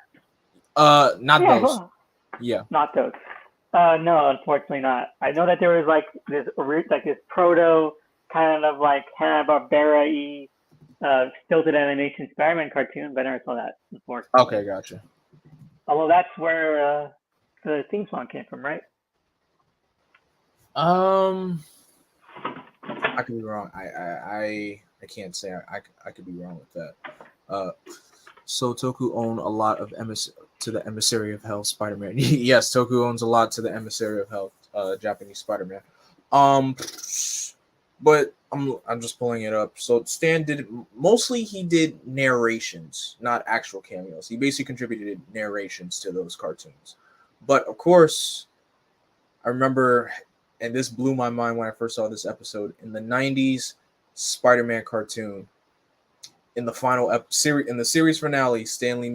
Not those. Well, yeah, not those. No, unfortunately not. I know that there was like this proto kind of like Hanna-Barbera-y stilted animation Spider-Man cartoon, but I never saw that, unfortunately. Okay, gotcha. Although that's where the theme song came from, right? Um, I could be wrong. I can't say I could be wrong with that. Uh, so Toku owned a lot of to the Emissary of Hell Spider-Man. Yes, Toku owns a lot to the Emissary of Hell, Japanese Spider-Man. Um, but I'm just pulling it up. So Stan did mostly he did narrations, not actual cameos. He basically contributed narrations to those cartoons. But of course, I remember, and this blew my mind when I first saw this episode in the '90s Spider-Man cartoon. In the final series, in the series finale, Stanley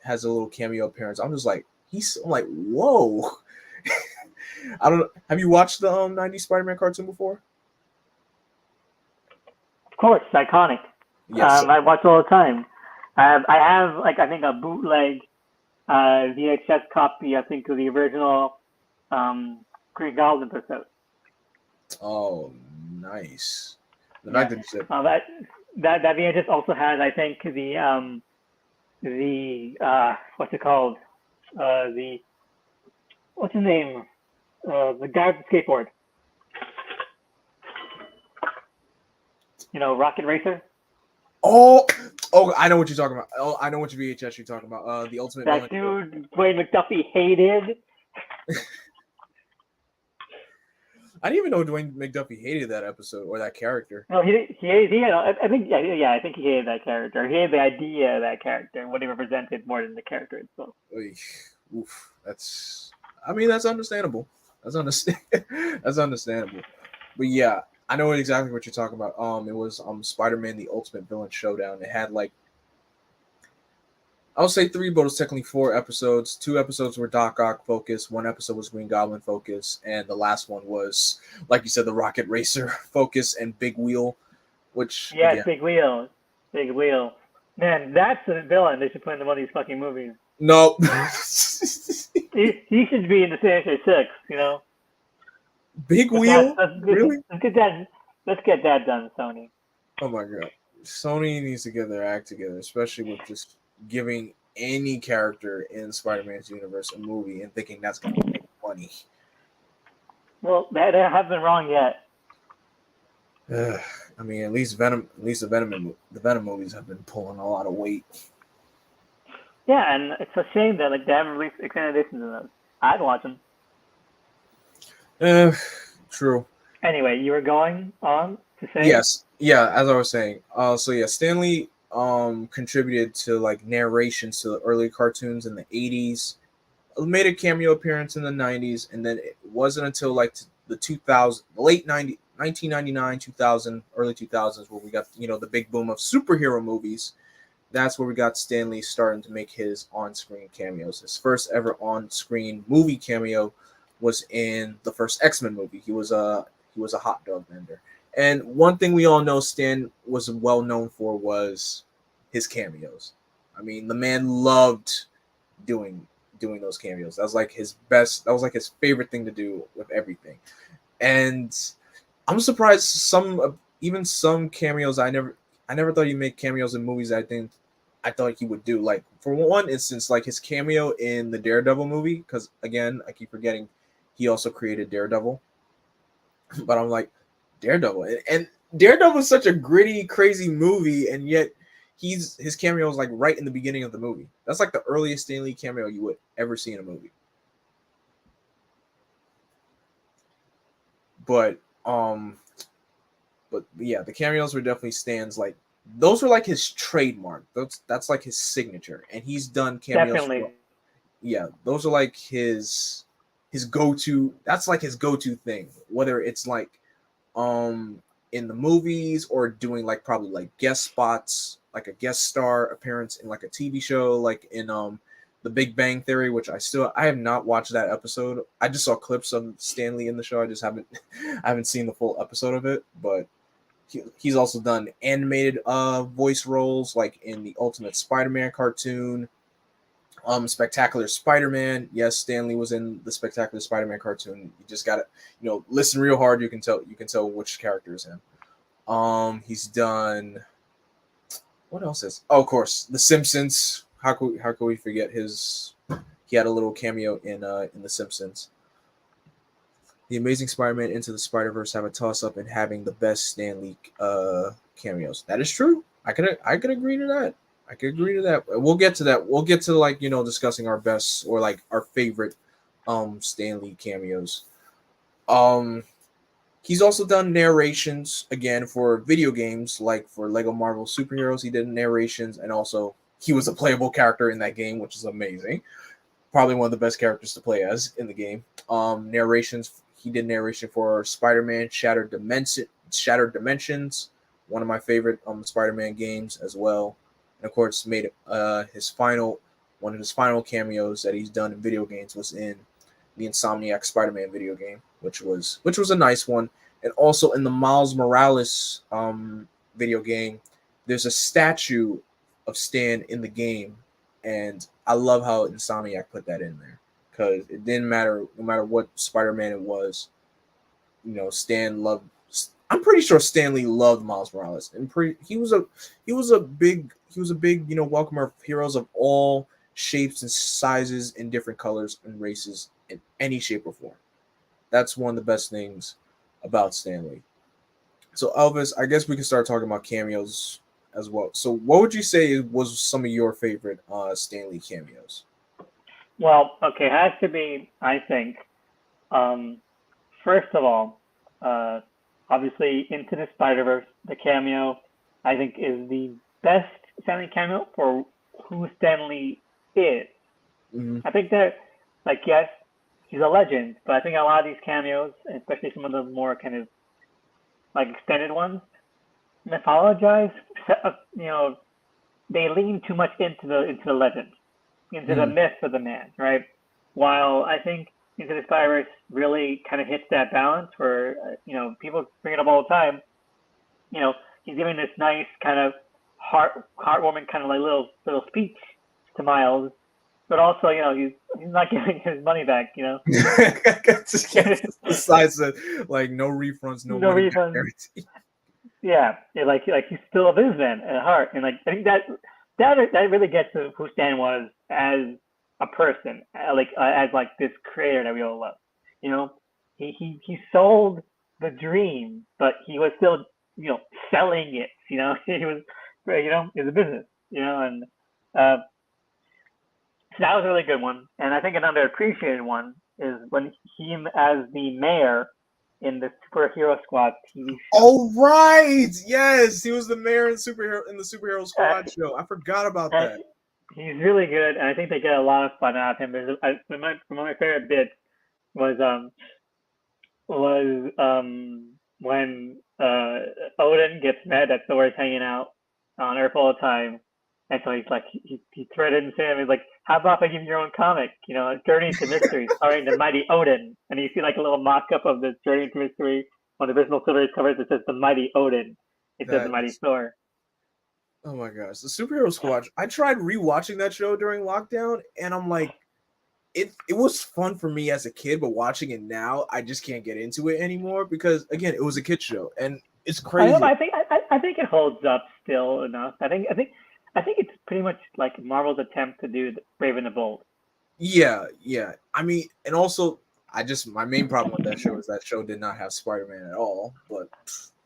has a little cameo appearance. I'm just like, I'm like, whoa. I don't. Have you watched the '90s Spider-Man cartoon before? Of course, iconic. Yes. I watch all the time. I have like I think a bootleg VHS copy. I think of the original Green Goblin episode. Oh, nice. The Yeah, fact that you said, that that VHS also has I think the what's it called the what's his name the guy with the skateboard. You know, Rocket Racer. oh, oh, I know what you're talking about. Oh, I know what VHS you're talking about. The Ultimate That Villain Show. dude Wayne McDuffie hated. I didn't even know Dwayne McDuffie hated that episode or that character. No, he had. I think yeah. I think he hated that character. He hated the idea of that character and what he represented more than the character itself. Oof, that's. I mean, that's understandable. That's understand. That's understandable. But yeah, I know exactly what you're talking about. It was Spider-Man: The Ultimate Villain Showdown. It had like I would say three, but it was technically four episodes. Two episodes were Doc Ock focused. One episode was Green Goblin focus, and the last one was, like you said, the Rocket Racer focus and Big Wheel, which Yes, again, Big Wheel, Big Wheel. Man, that's the villain they should put in one of these fucking movies. no. He should be in the Sinister Six. You know. Big But that's, Wheel, let's, really? let's get that. Let's get that done, Sony. Oh my god, Sony needs to get their act together, especially with just giving any character in Spider-Man's universe a movie and thinking that's gonna make money. Well, they haven't been wrong yet. I mean, at least Venom, at least the Venom movies have been pulling a lot of weight. Yeah, and it's a shame that like they haven't released extended editions of those. I'd watch them. Uh, True. Anyway, you were going on to say Yes, yeah. As I was saying, so yeah, Stanley contributed to like narrations to the early cartoons in the '80s. Made a cameo appearance in the '90s, and then it wasn't until like the 2000, late 1999, 2000, early 2000s where we got the big boom of superhero movies. That's where we got Stanley starting to make his on-screen cameos. His first ever on-screen movie cameo was in the first X-Men movie. He was a hot dog vendor. And one thing we all know Stan was well known for was his cameos. I mean, the man loved doing those cameos. That was like his best. That was like his favorite thing to do with everything. And I'm surprised even some cameos I never thought he'd make cameos in movies. I thought he would do, like, for one instance, like his cameo in the Daredevil movie, because again I keep forgetting he also created Daredevil. But I'm like, Daredevil, and Daredevil is such a gritty, crazy movie, and yet his cameo is like right in the beginning of the movie. That's like the earliest Stan Lee cameo you would ever see in a movie. But yeah, the cameos were definitely Stan's, like, those were like his trademark. That's like his signature, and he's done cameos for, definitely. yeah, those are like his go-to. That's like his go-to thing, whether it's like in the movies or doing like probably like guest spots, like a guest star appearance in like a TV show, like in the Big Bang Theory, which I have not watched that episode. I just saw clips of Stanley in the show. I just haven't I haven't seen the full episode of it. But he's also done animated voice roles, like in the Ultimate Spider-Man cartoon, Spectacular Spider-Man. Yes, Stanley was in the Spectacular Spider-Man cartoon. You just gotta, listen real hard. You can tell which character is him. He's done, what else is? Oh, of course, The Simpsons. How could we forget He had a little cameo in The Simpsons. The Amazing Spider-Man Into the Spider-Verse have a toss-up in having the best Stan Lee cameos. That is true. I could agree to that. I could agree to that. We'll get to that. We'll get to like discussing our best or like our favorite Stan Lee cameos. Um he's also done narrations again for video games like for Lego Marvel Superheroes. He did narrations and also he was a playable character in that game, which is amazing. Probably one of the best characters to play as in the game. Narrations. He did narration for Spider-Man Shattered Dimensions, one of my favorite Spider-Man games as well. And of course, made his final one of his final cameos that he's done in video games was in the Insomniac Spider-Man video game, which was a nice one. And also in the Miles Morales video game, there's a statue of Stan in the game, and I love how Insomniac put that in there because it didn't matter no matter what Spider-Man it was. Stan loved. I'm pretty sure Stanley loved Miles Morales, and he was a big welcomer of heroes of all shapes and sizes and different colors and races in any shape or form. That's one of the best things about Stanley. So Elvis, I guess we can start talking about cameos as well. So what would you say was some of your favorite Stanley cameos? Well, okay, it has to be, I think, um, first of all, uh, obviously Into the Spider-Verse, the cameo, I think is the best Stanley cameo for who Stanley is. Mm-hmm. I think that, like, yes, he's a legend, but I think a lot of these cameos, especially some of the more kind of like extended ones, mythologize. You know, they lean too much into the legend, into the Mm-hmm. myth of the man, right? While I think Into the Spider-Verse really kind of hits that balance where people bring it up all the time. You know, he's giving this nice kind of heartwarming kind of like little speech to Miles, but also he's not giving his money back. Besides that, like no refunds, no No money back refunds. guarantee. Yeah, like he's still a businessman at heart, and like I think that really gets to who Stan was as a person, as like this creator that we all love. You know, he sold the dream, but he was still selling it. He was it was a business. And uh, so that was a really good one. And I think another appreciated one is when him as the mayor in the Superhero Squad TV show. Oh right, yes, he was the mayor in the superhero Uh, squad show. I forgot about and that. he's really good, and I think they get a lot of fun out of him. One of my favorite bits was when Odin gets mad that Thor is hanging out on Earth all the time, and so he's like he threatens him. He's like, "How about if I give you your own comic? Journey into Mystery, starring the mighty Odin." And you see like a little mock-up of the Journey into Mystery on the original Silver covers. It says the mighty Odin. It says the That mighty is Thor. Oh my gosh, the superhero squad. I tried rewatching that show during lockdown, and I'm like, it was fun for me as a kid, but watching it now, I just can't get into it anymore because again, it was a kid show, and it's I know, crazy. but I think it holds up still enough. I think it's pretty much like Marvel's attempt to do Brave and the Bold. Yeah, yeah. I mean, and also, my main problem with that show is that show did not have Spider-Man at all. But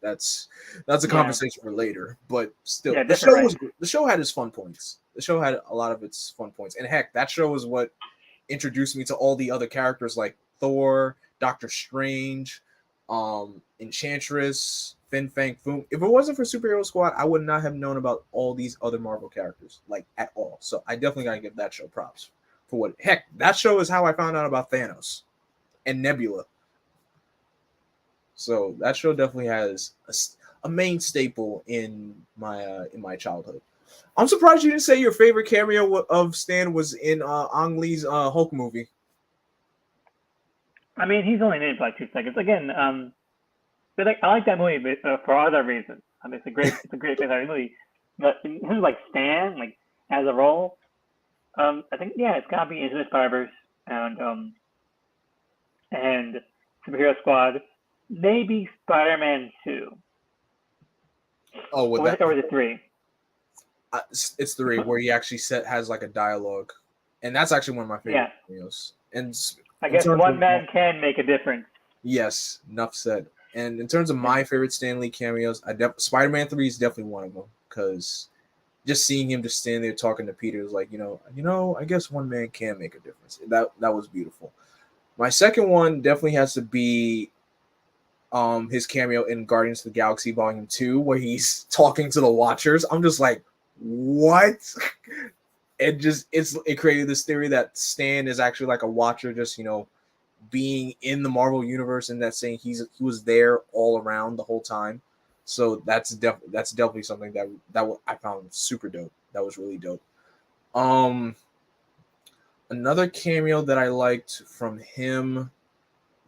that's a Yeah, conversation for later. But still, yeah, the different show race. was the show had its fun points. The show had a lot of its fun points, and heck, that show is what introduced me to all the other characters like Thor, Doctor Strange, Enchantress, Fin Fang Foom. If it wasn't for Superhero Squad, I would not have known about all these other Marvel characters like at all. So I definitely gotta give that show props for what. Heck, that show is how I found out about Thanos and Nebula. So that show definitely has a main staple in my childhood. I'm surprised you didn't say your favorite cameo of Stan was in Ang Lee's Hulk movie. I mean, he's only in it for like 2 seconds. Again, but like, I like that movie for other reasons. I mean, it's a great movie. But in terms of like Stan, like as a role, I think yeah, it's gotta be Into the Spider-Verse and Superhero Squad, maybe Spider-Man 2, Oh, with or was that, it, or was it 3? it's three where he actually has like a dialogue. and that's actually one of my favorite Yeah, cameos. And I in guess terms one of man can make a difference. yes, enough said. And in terms of Yeah. my favorite Stan Lee cameos, Spider-Man 3 is definitely one of them because just seeing him just standing there talking to Peter is like, I guess one man can make a difference. That was beautiful. My second one definitely has to be his cameo in Guardians of the Galaxy Volume 2 where he's talking to the Watchers. I'm just like, what? It created this theory that Stan is actually like a Watcher, just being in the Marvel universe, and that's saying he was there all around the whole time. So that's definitely something that I found super dope. That was really dope. Um, Another cameo that I liked from him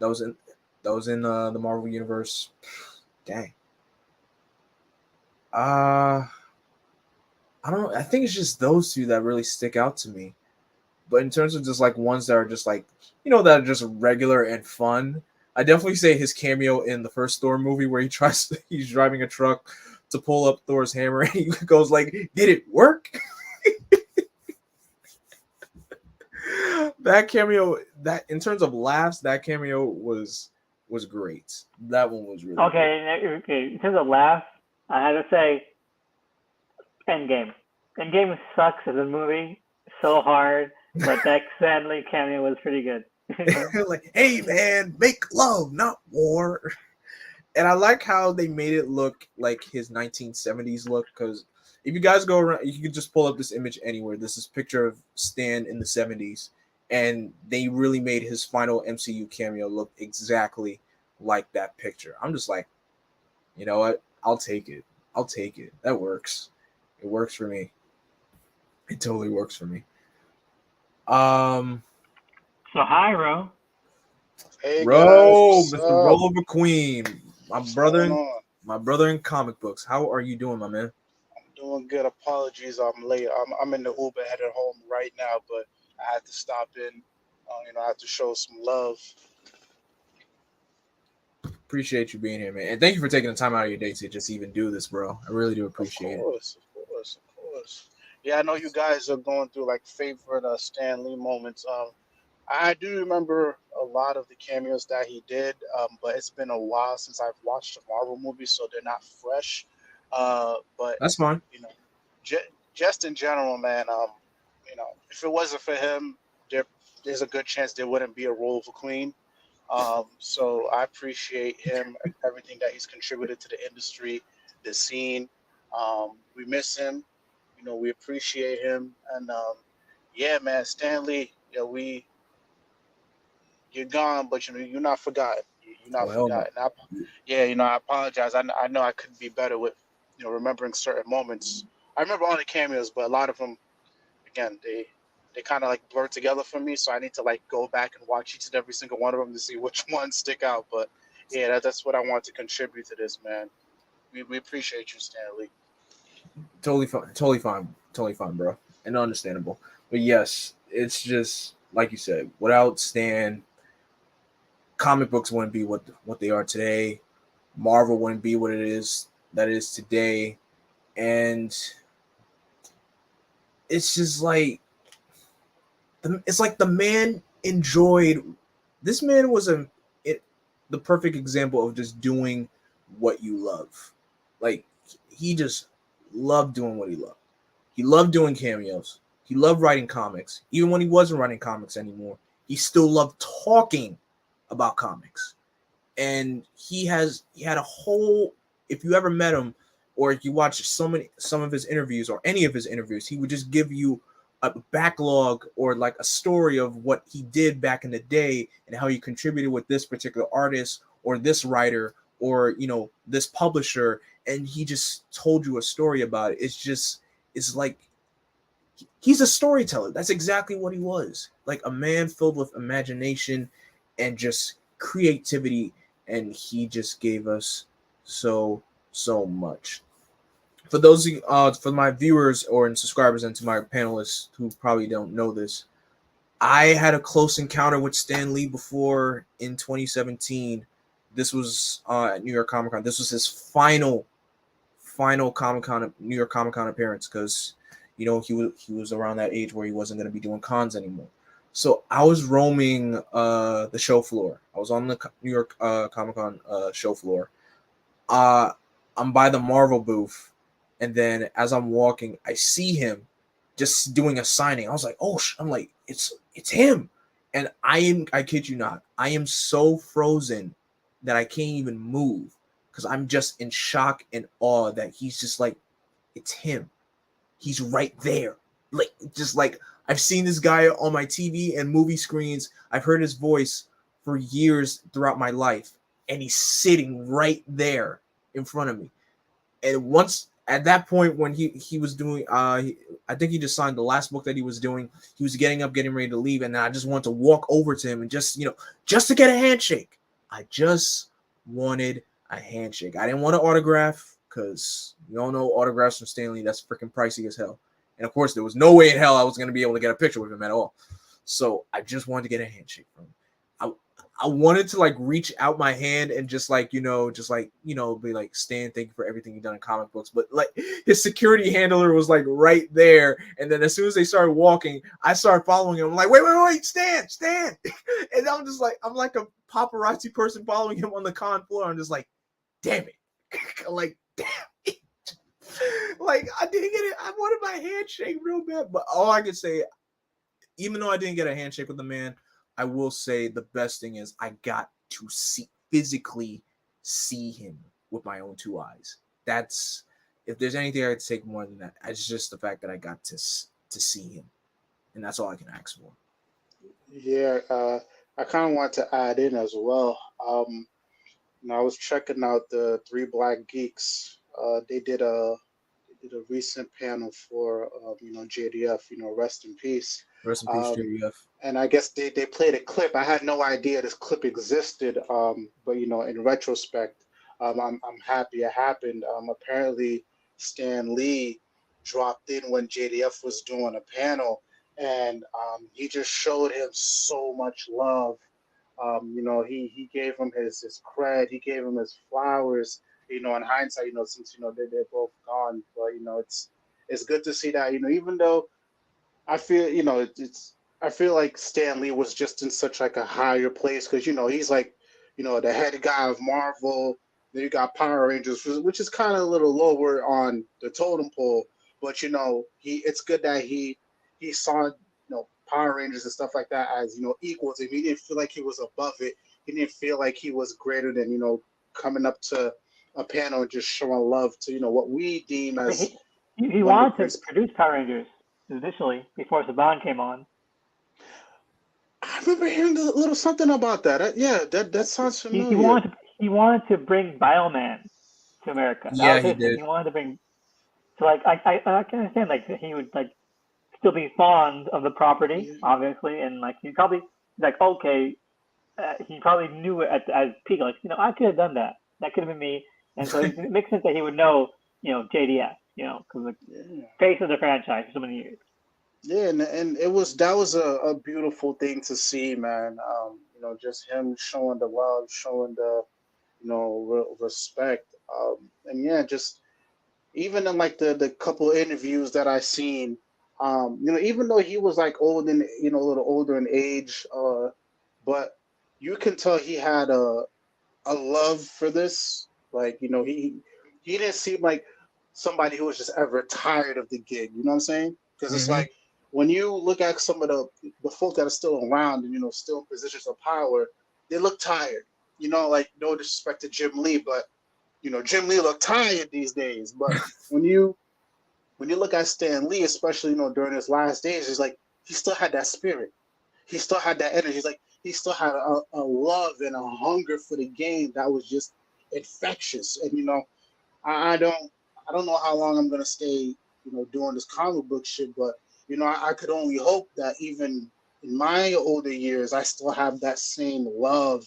that was in the Marvel universe. Dang. Uh I don't know. I think it's just those two that really stick out to me. But in terms of just like ones that are just like that are just regular and fun, I definitely say his cameo in the first Thor movie where he's driving a truck to pull up Thor's hammer and he goes like, "Did it work?" That cameo, that in terms of laughs, that cameo was great. That one was really good. Okay. In terms of laughs, I had to say Endgame. Endgame sucks as a movie so hard, but that Stanley cameo was pretty good. Like, hey man, make love, not war. And I like how they made it look like his 1970s look because if you guys go around, you can just pull up this image anywhere. This is a picture of Stan in the 70s, and they really made his final MCU cameo look exactly like that picture. I'm just like, you know what? I'll take it. I'll take it. That works. It works for me. It totally works for me. Um, So Hyro, Hey guys, Ro, what's Mr. up? Roller McQueen, What's going on? my brother in comic books. How are you doing, my man? I'm doing good. Apologies, I'm late. I'm in the Uber headed home right now, but I had to stop in. I have to show some love. Appreciate you being here, man, and thank you for taking the time out of your day to just even do this, bro. I really do Of appreciate it. course, of course, of course. Yeah, I know you guys are going through like favorite Stan Lee moments. I do remember a lot of the cameos that he did, but it's been a while since I've watched a Marvel movie, so they're not fresh. But That's fine. you know, just in general, man. If it wasn't for him, there there's a good chance there wouldn't be a role for Queen. So I appreciate him and everything that he's contributed to the industry, the scene. We miss him. We appreciate him, and yeah, man, Stanley. You're gone, but you're not forgotten. You're Oh not hell no. forgotten. Yeah, I apologize. I know I couldn't be better with remembering certain moments. I remember all the cameos, but a lot of them, again, they kind of like blur together for me. So I need to like go back and watch each and every single one of them to see which ones stick out. But yeah, that's what I want to contribute to this, man. We appreciate you, Stanley. Totally fine. Totally fine. Totally fine, bro, and understandable. But yes, it's just like you said. Without Stan, comic books wouldn't be what they are today. Marvel wouldn't be what it is today, and it's just like it's like the man enjoyed. This man was it, the perfect example of just doing what you love. Like he just loved doing what he loved. He loved doing cameos. He loved writing comics. Even when he wasn't writing comics anymore, he still loved talking about comics. And he had a whole, if you ever met him or if you watch some of his interviews or any of his interviews, he would just give you a backlog or like a story of what he did back in the day and how he contributed with this particular artist or this writer or this publisher, and he just told you a story about it. It's like he's a storyteller. That's exactly what he was. Like a man filled with imagination and just creativity, and he just gave us so much. For those for my viewers or subscribers and to my panelists who probably don't know this, I had a close encounter with Stan Lee before in 2017. This was at New York Comic Con. This was his final Comic Con New York Comic Con appearance because he was around that age where he wasn't going to be doing cons anymore. So I was roaming the show floor. I was on the New York Comic Con show floor. Uh, I'm by the Marvel booth, and then as I'm walking, I see him just doing a signing. I was like, "Oh!" I'm like, "It's him," and I kid you not, I am so frozen that I can't even move because I'm just in shock and awe that he's just like, it's him. He's right there. Like, just like I've seen this guy on my TV and movie screens. I've heard his voice for years throughout my life, and he's sitting right there in front of me. And once at that point when he was doing I think he just signed the last book that he was doing. He was getting up, getting ready to leave, and I just wanted to walk over to him and just to get a handshake. I just wanted a handshake. I didn't want an autograph because you all know autographs from Stanley, that's freaking pricey as hell. And of course, there was no way in hell I was going to be able to get a picture with him at all. So I just wanted to get a handshake from him. I wanted to like reach out my hand and just be like, Stan, thank you for everything you've done in comic books. But like his security handler was like right there. And then as soon as they started walking, I started following him. I'm like, wait, Stan. And I'm like a paparazzi person following him on the con floor. I'm just like, damn it. Like, damn it. Like I didn't get it. I wanted my handshake real bad. But all I could say, even though I didn't get a handshake with the man, I will say the best thing is I got to physically see him with my own two eyes. That's, if there's anything I could take more than that, it's just the fact that I got to see him, and that's all I can ask for. Yeah, I kind of want to add in as well. I was checking out the Three Black Geeks. They did a recent panel for JDF. Rest in peace. Rest in peace, Um, JDF. and I guess they played a clip. I had no idea this clip existed. But in retrospect, I'm happy it happened. Apparently, Stan Lee dropped in when JDF was doing a panel, and he just showed him so much love. He gave him his cred, he gave him his flowers. In hindsight, since they're both gone, but it's good to see that. Even though I feel, it's I feel like Stan Lee was just in such like a higher place because he's like, the head guy of Marvel. Then you got Power Rangers, which is kind of a little lower on the totem pole. But it's good that he saw Power Rangers and stuff like that as equals. And he didn't feel like he was above it. He didn't feel like he was greater than coming up to a panel and just showing love to what we deem I mean, as he one of the wanted to greatest. produce Power Rangers initially before Saban came on. I remember hearing a little something about that. Yeah, that sounds He familiar. wanted to bring Bioman to America. That Yeah, was he his thing. did. He wanted to bring. So like I can understand like he would like still be fond of the property, Yeah, obviously, and like he probably like okay, he probably knew it at peak like I could have done that. That could have been me, and so it makes sense that he would know JDS, because the yeah, face of the franchise for so many years. yeah, and that was a beautiful thing to see, man. Just him showing the love, showing the respect, and yeah, just even in like the couple interviews that I seen, even though he was like old and a little older in age, but you can tell he had a love for this. Like he didn't seem like somebody who was just ever tired of the gig. You know what I'm saying? Because it's Mm-hmm. like when you look at some of the folk that are still around and still in positions of power, they look tired. Like no disrespect to Jim Lee, but Jim Lee looked tired these days. But when you look at Stan Lee, especially during his last days, it's like he still had that spirit. He still had that energy. He's like he still had a love and a hunger for the game that was just infectious. And I, I don't I don't know how long I'm gonna stay doing this comic book shit, but I could only hope that even in my older years, I still have that same love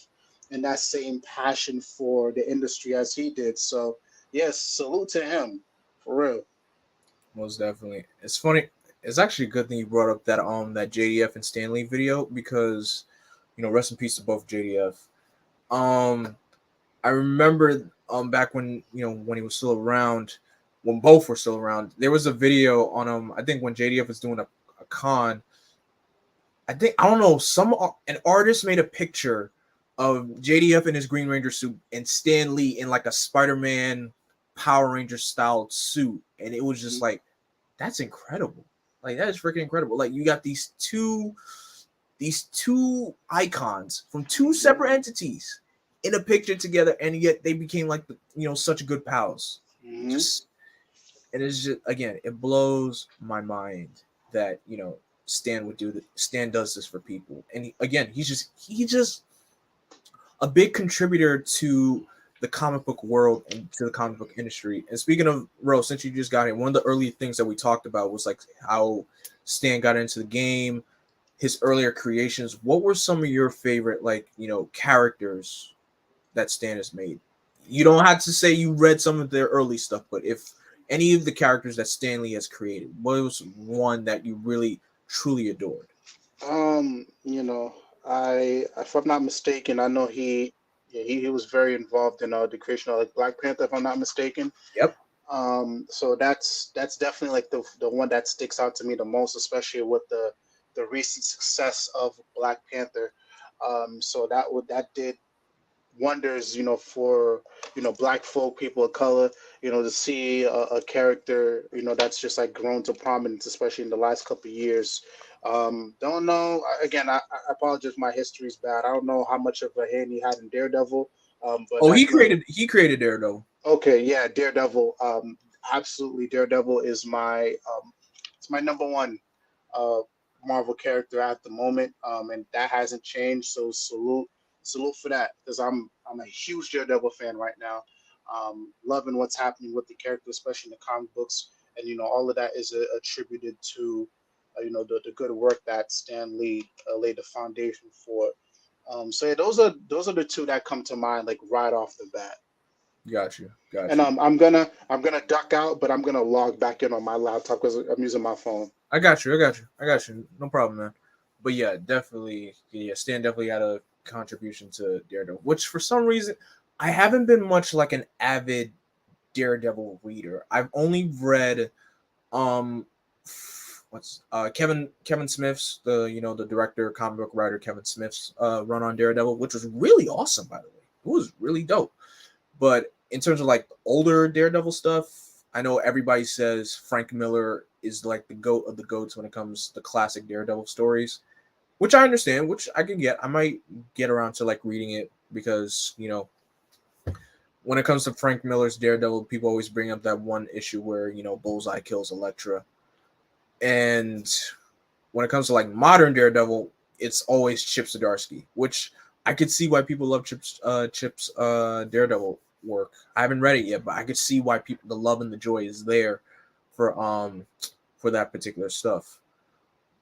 and that same passion for the industry as he did. So yes, salute to him for real. Most definitely. It's funny. It's actually a good thing you brought up that JDF and Stanley video because rest in peace to both JDF. Um, I remember back when when he was still around, when both were still around. There was a video on I think when JDF was doing a con. I don't know, an artist made a picture of JDF in his Green Ranger suit and Stan Lee in like a Spider-Man Power Ranger style suit, and it was just like, that's incredible. Like, that is freaking incredible. Like, you got these two icons from two separate entities in a picture together, and yet they became like such good pals. Just, and it's just, again, it blows my mind that Stan does this for people, and he's just a big contributor to the comic book world and to the comic book industry. And speaking of Rose, since you just got here, one of the early things that we talked about was like how Stan got into the game, his earlier creations. What were some of your favorite characters that Stan has made? You don't have to say you read some of their early stuff, but if any of the characters that Stan Lee has created, what was one that you really truly adored? If I'm not mistaken, I know he was very involved in the creation of like Black Panther, if I'm not mistaken. Yep. So that's definitely like the one that sticks out to me the most, especially with the recent success of Black Panther. So that did wonders, for Black folk, people of color, to see a character, that's just like grown to prominence, especially in the last couple of years. Don't know. Again, I apologize. My history's bad. I don't know how much of a hand he had in Daredevil. But oh, he created Daredevil. Okay, yeah, Daredevil. Absolutely, Daredevil is it's my number one Marvel character at the moment, and that hasn't changed. So salute for that, because I'm a huge Daredevil fan right now. Loving what's happening with the character, especially in the comic books, and all of that is attributed to the good work that Stan Lee laid the foundation for. So yeah, those are the two that come to mind like right off the bat. Gotcha. And I'm gonna duck out, but I'm gonna log back in on my laptop because I'm using my phone. I got you. No problem, man. But yeah, definitely, Stan definitely had a contribution to Daredevil, which for some reason I haven't been much like an avid Daredevil reader. I've only read what's Kevin Smith's, the director, comic book writer Kevin Smith's run on Daredevil, which was really awesome, by the way. It was really dope. But in terms of like older Daredevil stuff, I know everybody says Frank Miller is like the goat of the goats when it comes to the classic Daredevil stories, which I understand, which I can get. I might get around to like reading it because, when it comes to Frank Miller's Daredevil, people always bring up that one issue where, Bullseye kills Elektra. And when it comes to like modern Daredevil, it's always Chip Zdarsky, which I could see why people love Chip's Daredevil work. I haven't read it yet, but I could see why the love and the joy is there for that particular stuff.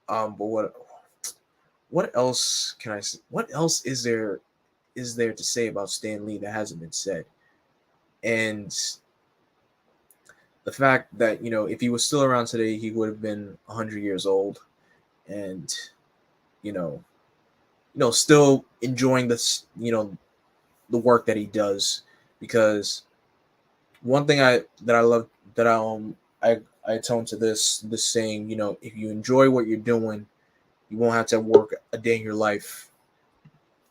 But what else can I say? What else is there to say about Stan Lee that hasn't been said? And the fact that if he was still around today, he would have been 100 years old, and still enjoying this, the work that he does. Because one thing I love that I atone to this saying, if you enjoy what you're doing, you won't have to work a day in your life.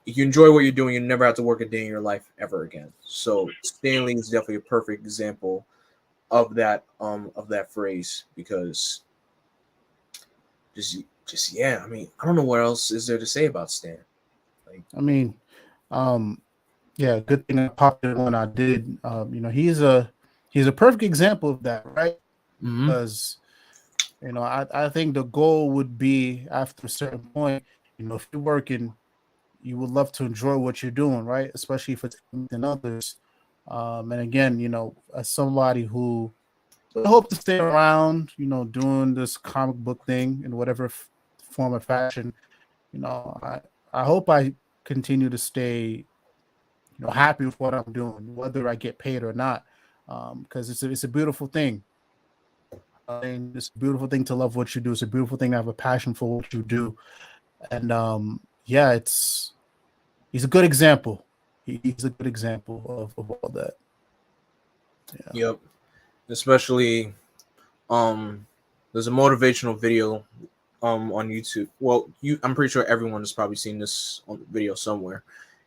If you enjoy what you're doing, you never have to work a day in your life ever again. So Stan Lee is definitely a perfect example of that phrase, because just yeah, I mean, I don't know what else is there to say about Stan. Like, I mean, yeah, good thing I popped in when I did. He's a perfect example of that, right? Mm-hmm. Because I think the goal would be, after a certain point, if you're working, you would love to enjoy what you're doing, right? Especially if it's than others. And again, as somebody who would hope to stay around, doing this comic book thing in whatever form or fashion, I hope I continue to stay, happy with what I'm doing, whether I get paid or not, because it's a beautiful thing. And it's a beautiful thing to love what you do. It's a beautiful thing to have a passion for what you do. And yeah, he's a good example. He's a good example of all that. Yeah. Yep. especially there's a motivational video on YouTube. Well, I'm pretty sure everyone has probably seen this on the video somewhere.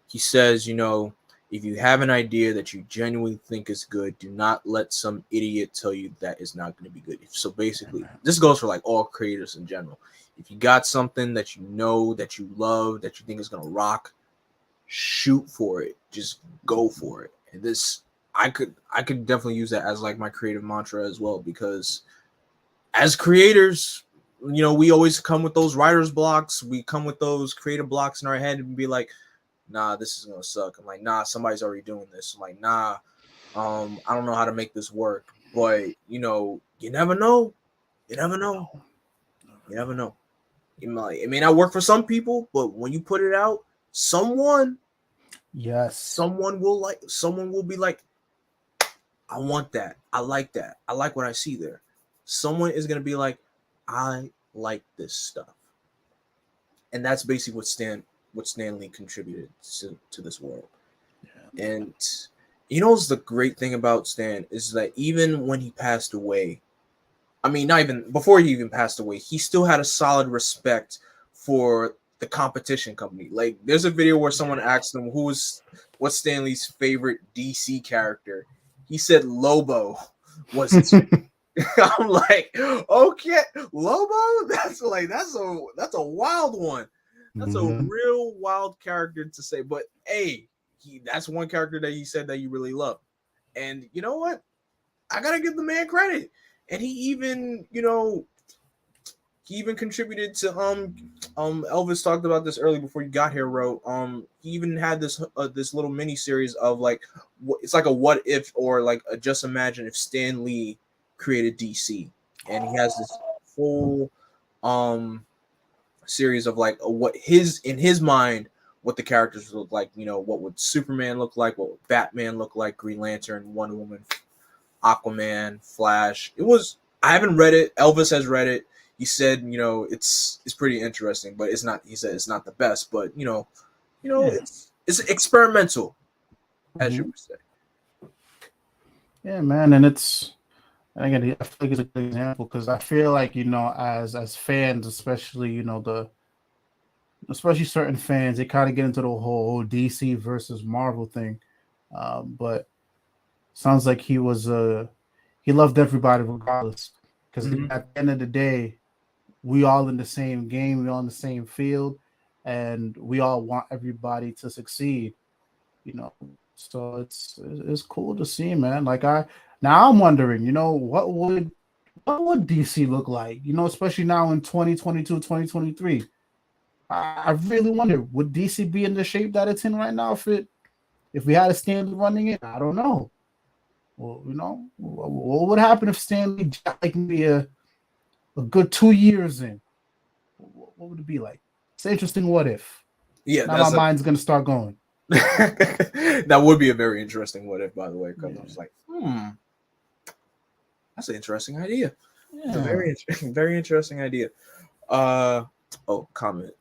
He says, if you have an idea that you genuinely think is good, do not let some idiot tell you that is not going to be good. So basically, this goes for like all creators in general. If you got something that you know, that you love, that you think is going to rock, shoot for it. Just go for it. And this, I could definitely use that as like my creative mantra as well, because as creators, we always come with those writer's blocks. We come with those creative blocks in our head and be like, nah, this is gonna suck. I'm like, nah, somebody's already doing this. I'm like, nah, I don't know how to make this work. But you never know. You never know. You never know. It may not work for some people, but when you put it out, someone will be like, I want that. I like that. I like what I see there. Someone is gonna be like, I like this stuff. And that's basically what Stan Lee contributed to this world. Yeah. And the great thing about Stan is that even when he passed away, I mean, not even before he even passed away, he still had a solid respect for the competition company. Like, there's a video where someone asked him what's Stan Lee's favorite DC character. He said Lobo was his I'm like, okay, Lobo? That's a wild one. That's a real wild character to say. But hey, that's one character that he said that you really love. And you know what? I gotta give the man credit. And he even contributed to Elvis talked about this early before you got here, wrote. He even had this little mini series of like it's like a what if, or like a just imagine if Stan Lee created DC. And he has this whole series of like in his mind what the characters look like. What would Superman look like, what would Batman look like, Green Lantern, Wonder Woman, Aquaman, Flash. I haven't read it. Elvis has read it. He said, it's pretty interesting, but it's not. He said it's not the best, but it's experimental, as you would say. Yeah, man, and again, I feel like it's a good example because I feel like as fans, especially especially certain fans, they kind of get into the whole DC versus Marvel thing, but sounds like he loved everybody regardless, because at the end of the day, we all in the same game, we all in the same field, and we all want everybody to succeed. So it's cool to see, man. Like now I'm wondering, what would DC look like? Especially now in 2022, 2023. I really wonder, would DC be in the shape that it's in right now if we had a Stan Lee running it? I don't know. Well, what would happen if Stan Lee like maybe a good 2 years in? What would it be like? It's an interesting what if. Yeah, now my mind's gonna start going. That would be a very interesting what if, by the way, because I was like, that's an interesting idea. Yeah. It's a very interesting idea. Comment.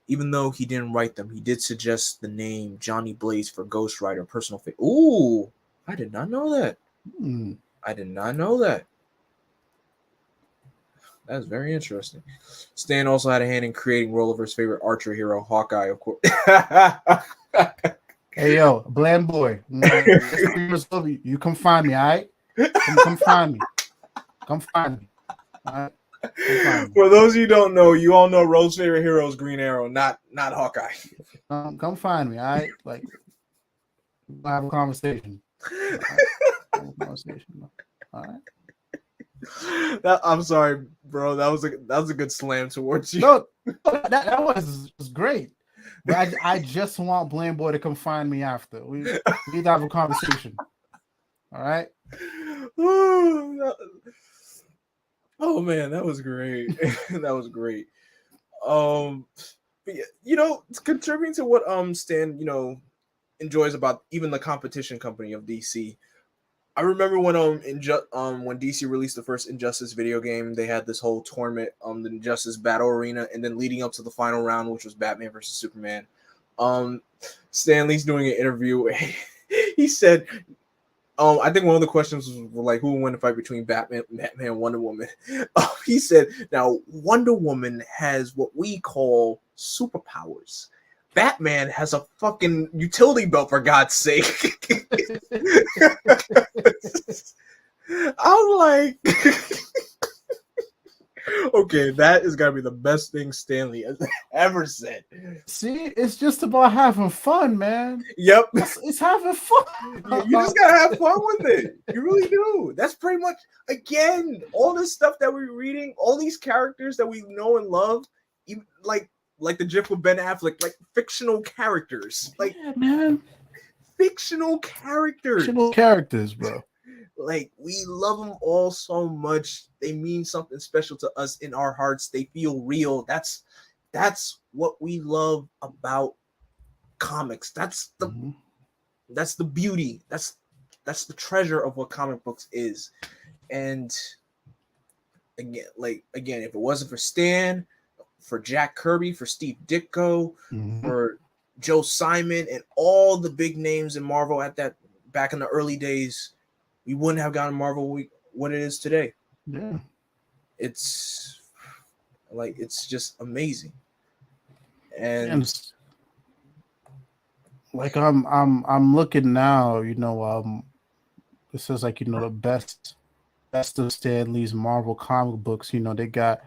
Even though he didn't write them, he did suggest the name Johnny Blaze for Ghost Rider personal favorite. Ooh, I did not know that. I did not know that. That's very interesting. Stan also had a hand in creating Rolliver's favorite archer hero, Hawkeye, of course. Hey, yo, Bland Boy. You come find me, all right? Come find me. Come find me. All right? For those of you who don't know, you all know Rose's favorite hero is Green Arrow, not Hawkeye. Come find me, all right? Like, we'll have a conversation. All right? I'm sorry, bro. That was a good slam towards you. No, that was great. But I just want Blame Boy to come find me after. We need to have a conversation. All right? Oh man, that was great. That was great. But it's contributing to what Stan enjoys about even the competition company of DC. I remember when when DC released the first Injustice video game, they had this whole tournament, the Injustice Battle Arena, and then leading up to the final round, which was Batman versus Superman. Stan Lee's doing an interview where he said I think one of the questions was like, who would win the fight between Batman, and Wonder Woman? He said, "Now Wonder Woman has what we call superpowers. Batman has a fucking utility belt, for God's sake." I'm like, okay, that is gotta be the best thing Stanley has ever said. See, it's just about having fun, man. Yep. It's having fun. You just gotta have fun with it. You really do. That's pretty much, again, all this stuff that we're reading, all these characters that we know and love, even like the GIF with Ben Affleck, like fictional characters, like yeah, man, fictional characters, fictional characters, bro. Like, we love them all so much. They mean something special to us in our hearts. They feel real. That's what we love about comics. That's the beauty. That's the treasure of what comic books is. And again, if it wasn't for Stan, for Jack Kirby, for Steve Ditko, for Joe Simon, and all the big names in Marvel back in the early days, we wouldn't have gotten Marvel what it is today. Yeah, it's just amazing. And like I'm looking now, this says like, the best of Stan Lee's Marvel comic books. They got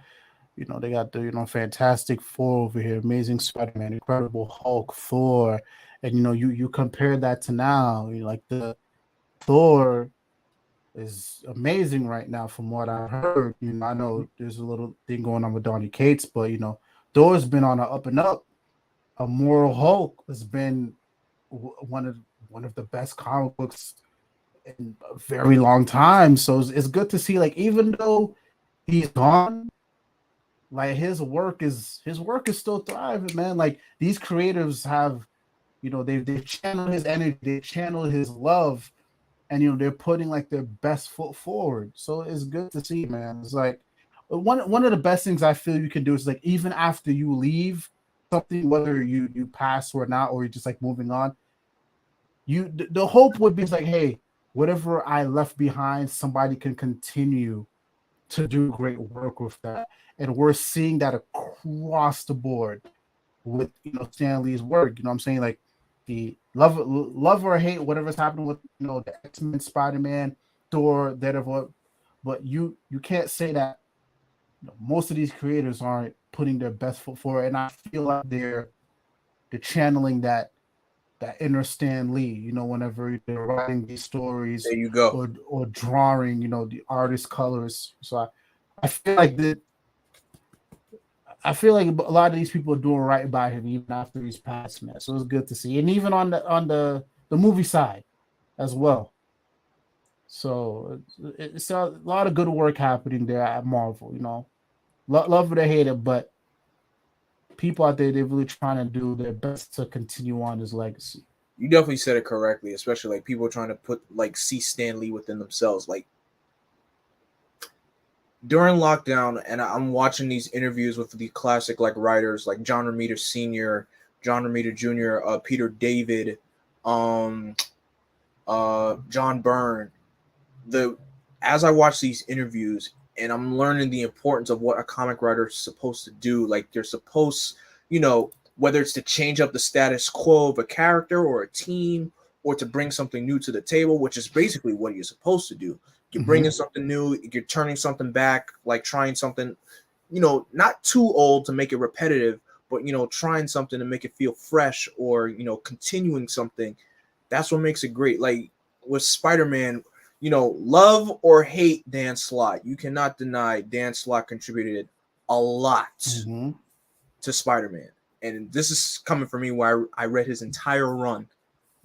the Fantastic Four over here, Amazing Spider-Man, Incredible Hulk, Thor, and you compare that to now, like the Thor is amazing right now from what I heard. I know there's a little thing going on with Donny Cates, but Thor's been on an up and up. Immortal Hulk has been one of the best comic books in a very long time. So it's good to see, like, even though he's gone, like his work is still thriving, man. Like, these creatives have, they've channeled his energy, they channeled his love, and they're putting like their best foot forward. So it's good to see, man. It's like one of the best things I feel you can do is, like, even after you leave something, whether you pass or not, or you're just like moving on, the hope would be like, hey, whatever I left behind, somebody can continue to do great work with that. And we're seeing that across the board with Stan Lee's work. I'm saying, like, the love or hate whatever's happening with the X-Men, Spider-Man, Thor, Daredevil, but you can't say that most of these creators aren't putting their best foot forward. And I feel like they're channeling that inner Stan Lee, whenever they're writing these stories, there you go, or drawing, the artist colors. So I feel like a lot of these people are doing right by him even after he's passed, man. So it's good to see, and even on the movie side as well. So it's a lot of good work happening there at Marvel. Love it or hate it, but people out there, they're really trying to do their best to continue on his legacy. You definitely said it correctly, especially like people trying to see Stan Lee within themselves. Like, during lockdown, and I'm watching these interviews with the classic like writers like John Romita Sr., John Romita Jr., Peter David, John Byrne. As I watch these interviews, and I'm learning the importance of what a comic writer is supposed to do. Like, they're supposed, whether it's to change up the status quo of a character or a team, or to bring something new to the table, which is basically what you're supposed to do. You're bringing something new, you're turning something back, like trying something, not too old to make it repetitive, but, trying something to make it feel fresh, or, continuing something. That's what makes it great. Like, with Spider-Man, love or hate Dan Slott, you cannot deny Dan Slott contributed a lot to Spider-Man. And this is coming from me where I read his entire run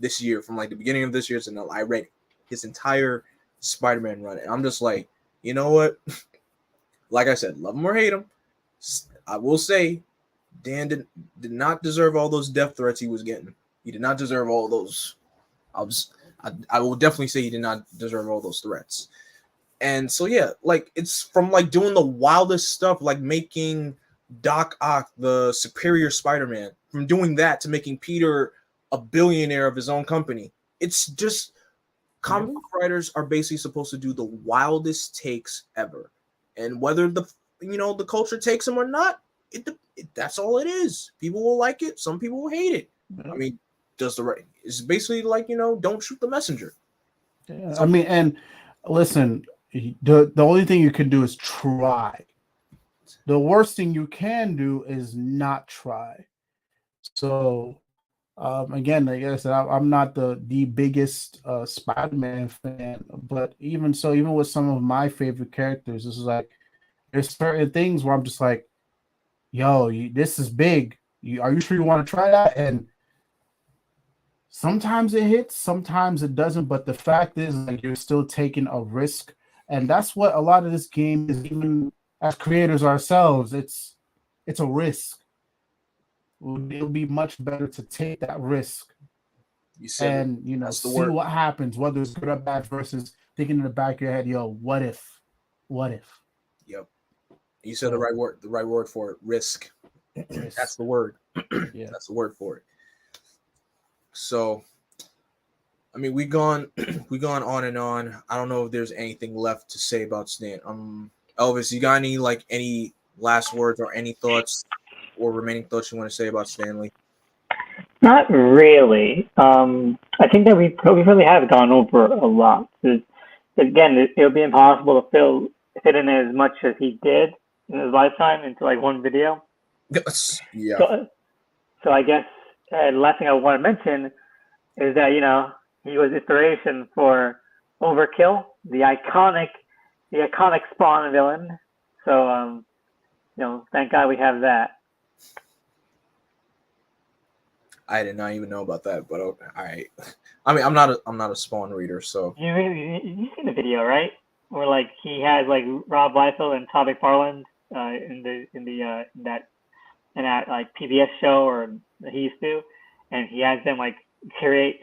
this year, from like the beginning of this year to now. I read his entire Spider-Man run, and I'm just like, you know what? Like I said, love him or hate him, I will say Dan did not deserve all those death threats he was getting. He did not deserve all those. I will definitely say he did not deserve all those threats. And so, yeah, like, it's from like doing the wildest stuff, like making Doc Ock the superior Spider-Man, from doing that to making Peter a billionaire of his own company. It's just comic book writers are basically supposed to do the wildest takes ever, and whether the culture takes them or not, that's all it is. People will like it, some people will hate it. I mean, it's basically like, don't shoot the messenger. Yeah, I mean, and listen, the only thing you can do is try. The worst thing you can do is not try. So again, like I said, I'm not the biggest Spider-Man fan, but even so, even with some of my favorite characters, this is like there's certain things where I'm just like, yo, this is big. Are you sure you want to try that? And sometimes it hits, sometimes it doesn't. But the fact is, like, you're still taking a risk, and that's what a lot of this game is. Even as creators ourselves, it's a risk. It'll be much better to take that risk You said and that's the see word. what happens, whether it's good or bad, versus thinking in the back of your head, yo, what if? Yep. You said the right word for it. Risk. Risk. That's the word. Yeah. That's the word for it. So, I mean, we gone on and on. I don't know if there's anything left to say about Stan. Elvis, you got any last words or any thoughts or remaining thoughts you want to say about Stanley? Not really. I think that we really have gone over a lot. Again, it would be impossible to fit in as much as he did in his lifetime into like one video. Yes. Yeah. So I guess the last thing I want to mention is that he was inspiration for Overkill, the iconic Spawn villain. So thank God we have that. I did not even know about that, but okay, all right. I mean, I'm not a Spawn reader, so You seen the video, right? Where like he has like Rob Liefeld and Todd McFarlane in that like PBS show or that he used to, and he has them like create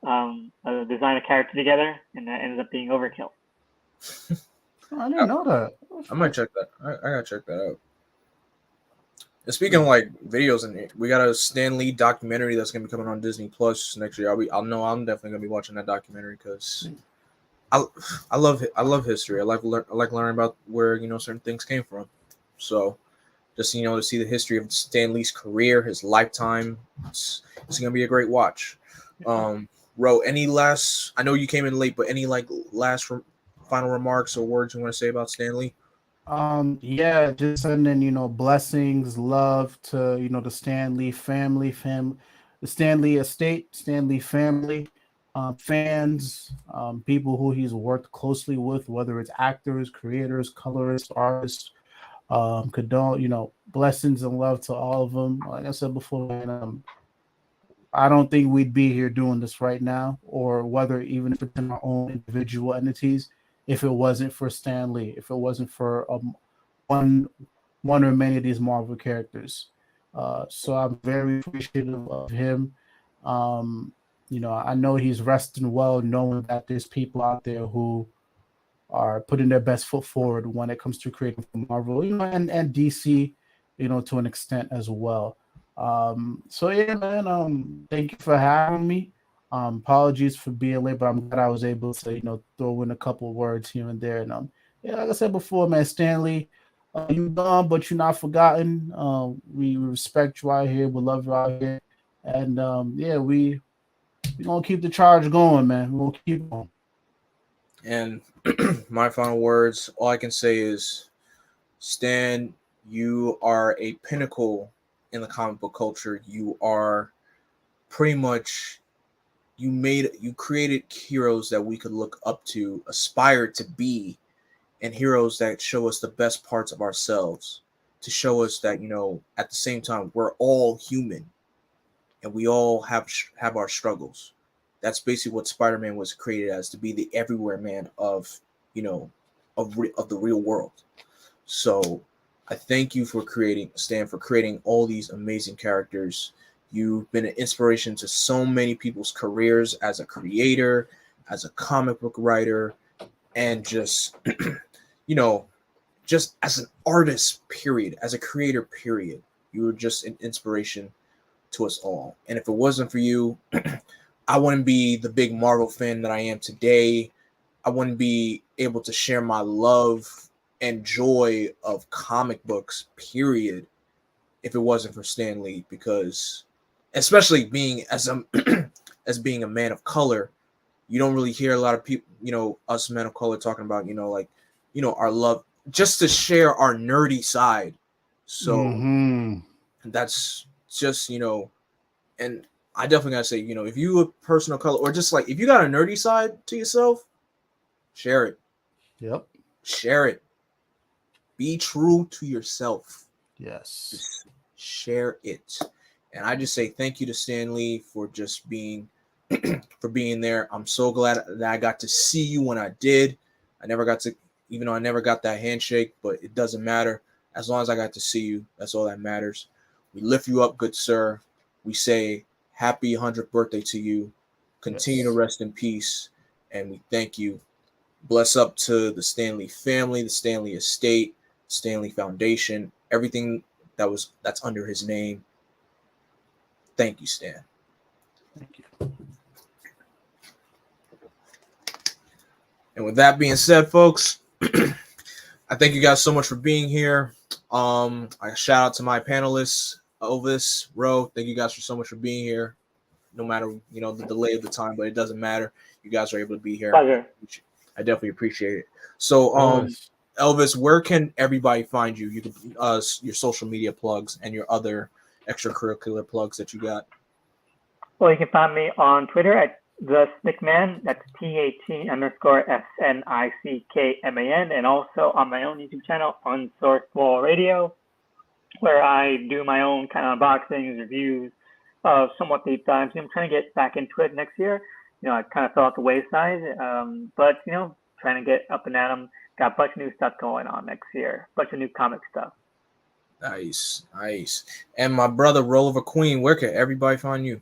design a character together, and that ends up being Overkill. I didn't know that. I might check that. I gotta check that out. And speaking of like videos, and we got a Stan Lee documentary that's gonna be coming on Disney Plus next year. I'm definitely gonna be watching that documentary because I love history. I like learning about where certain things came from. So just to see the history of Stan Lee's career, his lifetime, it's gonna be a great watch. Ro, any last? I know you came in late, but any final remarks or words you want to say about Stan Lee? Yeah, just sending blessings, love to the Stan Lee family, the Stan Lee estate, Stan Lee family, fans, people who he's worked closely with, whether it's actors, creators, colorists, artists. Blessings and love to all of them. Like I said before, man, I don't think we'd be here doing this right now, or whether even if it's in our own individual entities, if it wasn't for Stan Lee, if it wasn't for one or many of these Marvel characters. So I'm very appreciative of him. I know he's resting well, knowing that there's people out there who are putting their best foot forward when it comes to creating for Marvel, and DC, to an extent as well. So yeah, man. Thank you for having me. Apologies for being late, but I'm glad I was able to, throw in a couple of words here and there. And yeah, like I said before, man, Stanley, you're gone, but you're not forgotten. We respect you out here. We love you out here, and yeah, we gonna keep the charge going, man. We'll keep going. And my final words, all I can say is, Stan, you are a pinnacle in the comic book culture. You are pretty much you created heroes that we could look up to, aspire to be, and heroes that show us the best parts of ourselves, to show us that at the same time we're all human and we all have our struggles. That's basically what Spider-Man was created as, to be the everywhere man of the real world. So I thank you for creating all these amazing characters. You've been an inspiration to so many people's careers as a creator, as a comic book writer, and just just as an artist, period, as a creator, period. You were just an inspiration to us all. And if it wasn't for you, I wouldn't be the big Marvel fan that I am today. I wouldn't be able to share my love and joy of comic books, period, if it wasn't for Stan Lee. Because, especially being as a as being a man of color, you don't really hear a lot of people, us men of color talking about, like, our love, just to share our nerdy side. So that's just, and I definitely gotta say, if you a person of color, or just like if you got a nerdy side to yourself, share it. Yep. Share it. Be true to yourself. Yes. Just share it. And I just say thank you to Stan Lee for just being for being there. I'm so glad that I got to see you when I did. I never got to, even though I never got that handshake, but it doesn't matter. As long as I got to see you, that's all that matters. We lift you up, good sir. We say happy 100th birthday to you. Continue to rest in peace. And we thank you. Bless up to the Stanley family, the Stanley estate, Stanley Foundation, everything that's under his name. Thank you, Stan. Thank you. And with that being said, folks, I thank you guys so much for being here. I shout out to my panelists, Elvis, Ro. Thank you guys so much for being here. No matter the delay of the time, but it doesn't matter. You guys are able to be here. Pleasure. I definitely appreciate it. So, Elvis, where can everybody find you? You can your social media plugs and your other extracurricular plugs that you got. Well, you can find me on Twitter at the Snickman. That's THE_SNICKMAN, and also on my own YouTube channel, Unsourced Radio, where I do my own kind of unboxings, reviews, somewhat deep dives. I'm trying to get back into it next year. I kind of fell off the wayside, but trying to get up and at them. Got a bunch of new stuff going on next year. Bunch of new comic stuff. Nice. And my brother, Roll of a Queen, where can everybody find you?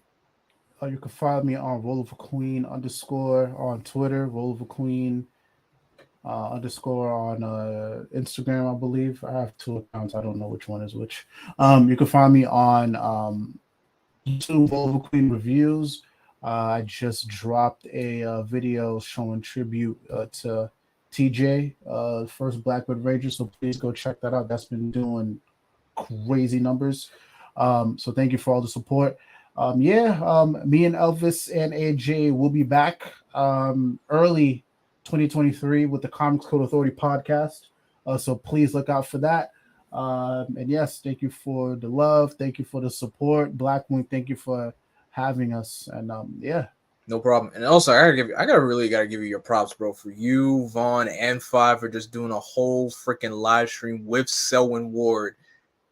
You can find me on Roll of a Queen _ on Twitter, Roll of a Queen _ on Instagram, I believe. I have 2 accounts. I don't know which one is which. You can find me on YouTube, Roll of a Queen Reviews. I just dropped a video showing tribute to TJ, first Blackwood Ranger, so please go check that out. That's been doing crazy numbers. So thank you for all the support. Me and Elvis and AJ will be back early 2023 with the Comics Code Authority podcast. So please look out for that. And yes, thank you for the love. Thank you for the support. Blackwing, thank you for having us. And no problem. And also, I gotta give you your props, bro, for you, Vaughn, and Five for just doing a whole freaking live stream with Selwyn Ward,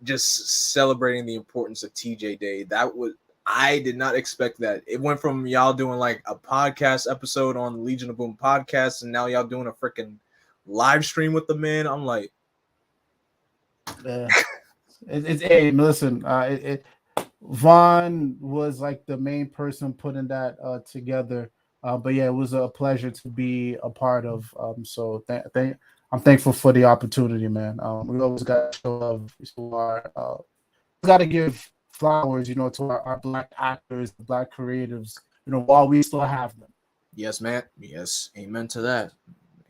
just celebrating the importance of TJ Day. I did not expect that. It went from y'all doing like a podcast episode on the Legion of Boom podcast, and now y'all doing a freaking live stream with the man. I'm like, hey, listen, Vaughn was like the main person putting that together. But yeah, it was a pleasure to be a part of. So I'm thankful for the opportunity, man. We always got to show love to our, got to give flowers, to our Black actors, Black creatives, while we still have them. Yes, man. Yes, amen to that.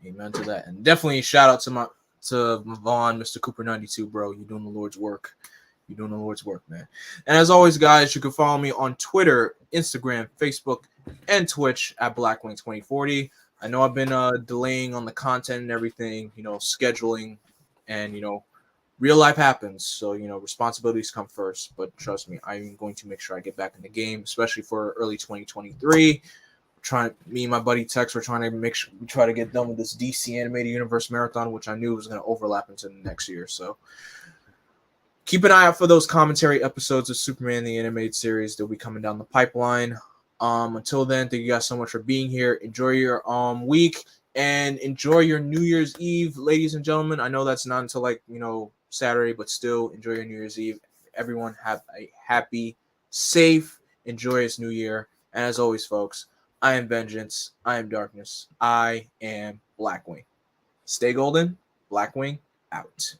And definitely shout out to Vaughn, Mr. Cooper 92, bro. You're doing the Lord's work. Man. And as always, guys, you can follow me on Twitter, Instagram, Facebook, and Twitch at Blackwing2040. I know I've been delaying on the content and everything, scheduling, and real life happens. So responsibilities come first. But trust me, I'm going to make sure I get back in the game, especially for early 2023. Me and my buddy Tex, we're trying to make sure we try to get done with this DC Animated Universe Marathon, which I knew was going to overlap into the next year. So keep an eye out for those commentary episodes of Superman the Animated Series. They'll be coming down the pipeline. Until then, thank you guys so much for being here. Enjoy your week and enjoy your New Year's Eve, ladies and gentlemen. I know that's not until Saturday, but still enjoy your New Year's Eve. Everyone have a happy, safe, joyous New Year. And as always, folks, I am Vengeance. I am Darkness. I am Blackwing. Stay golden. Blackwing out.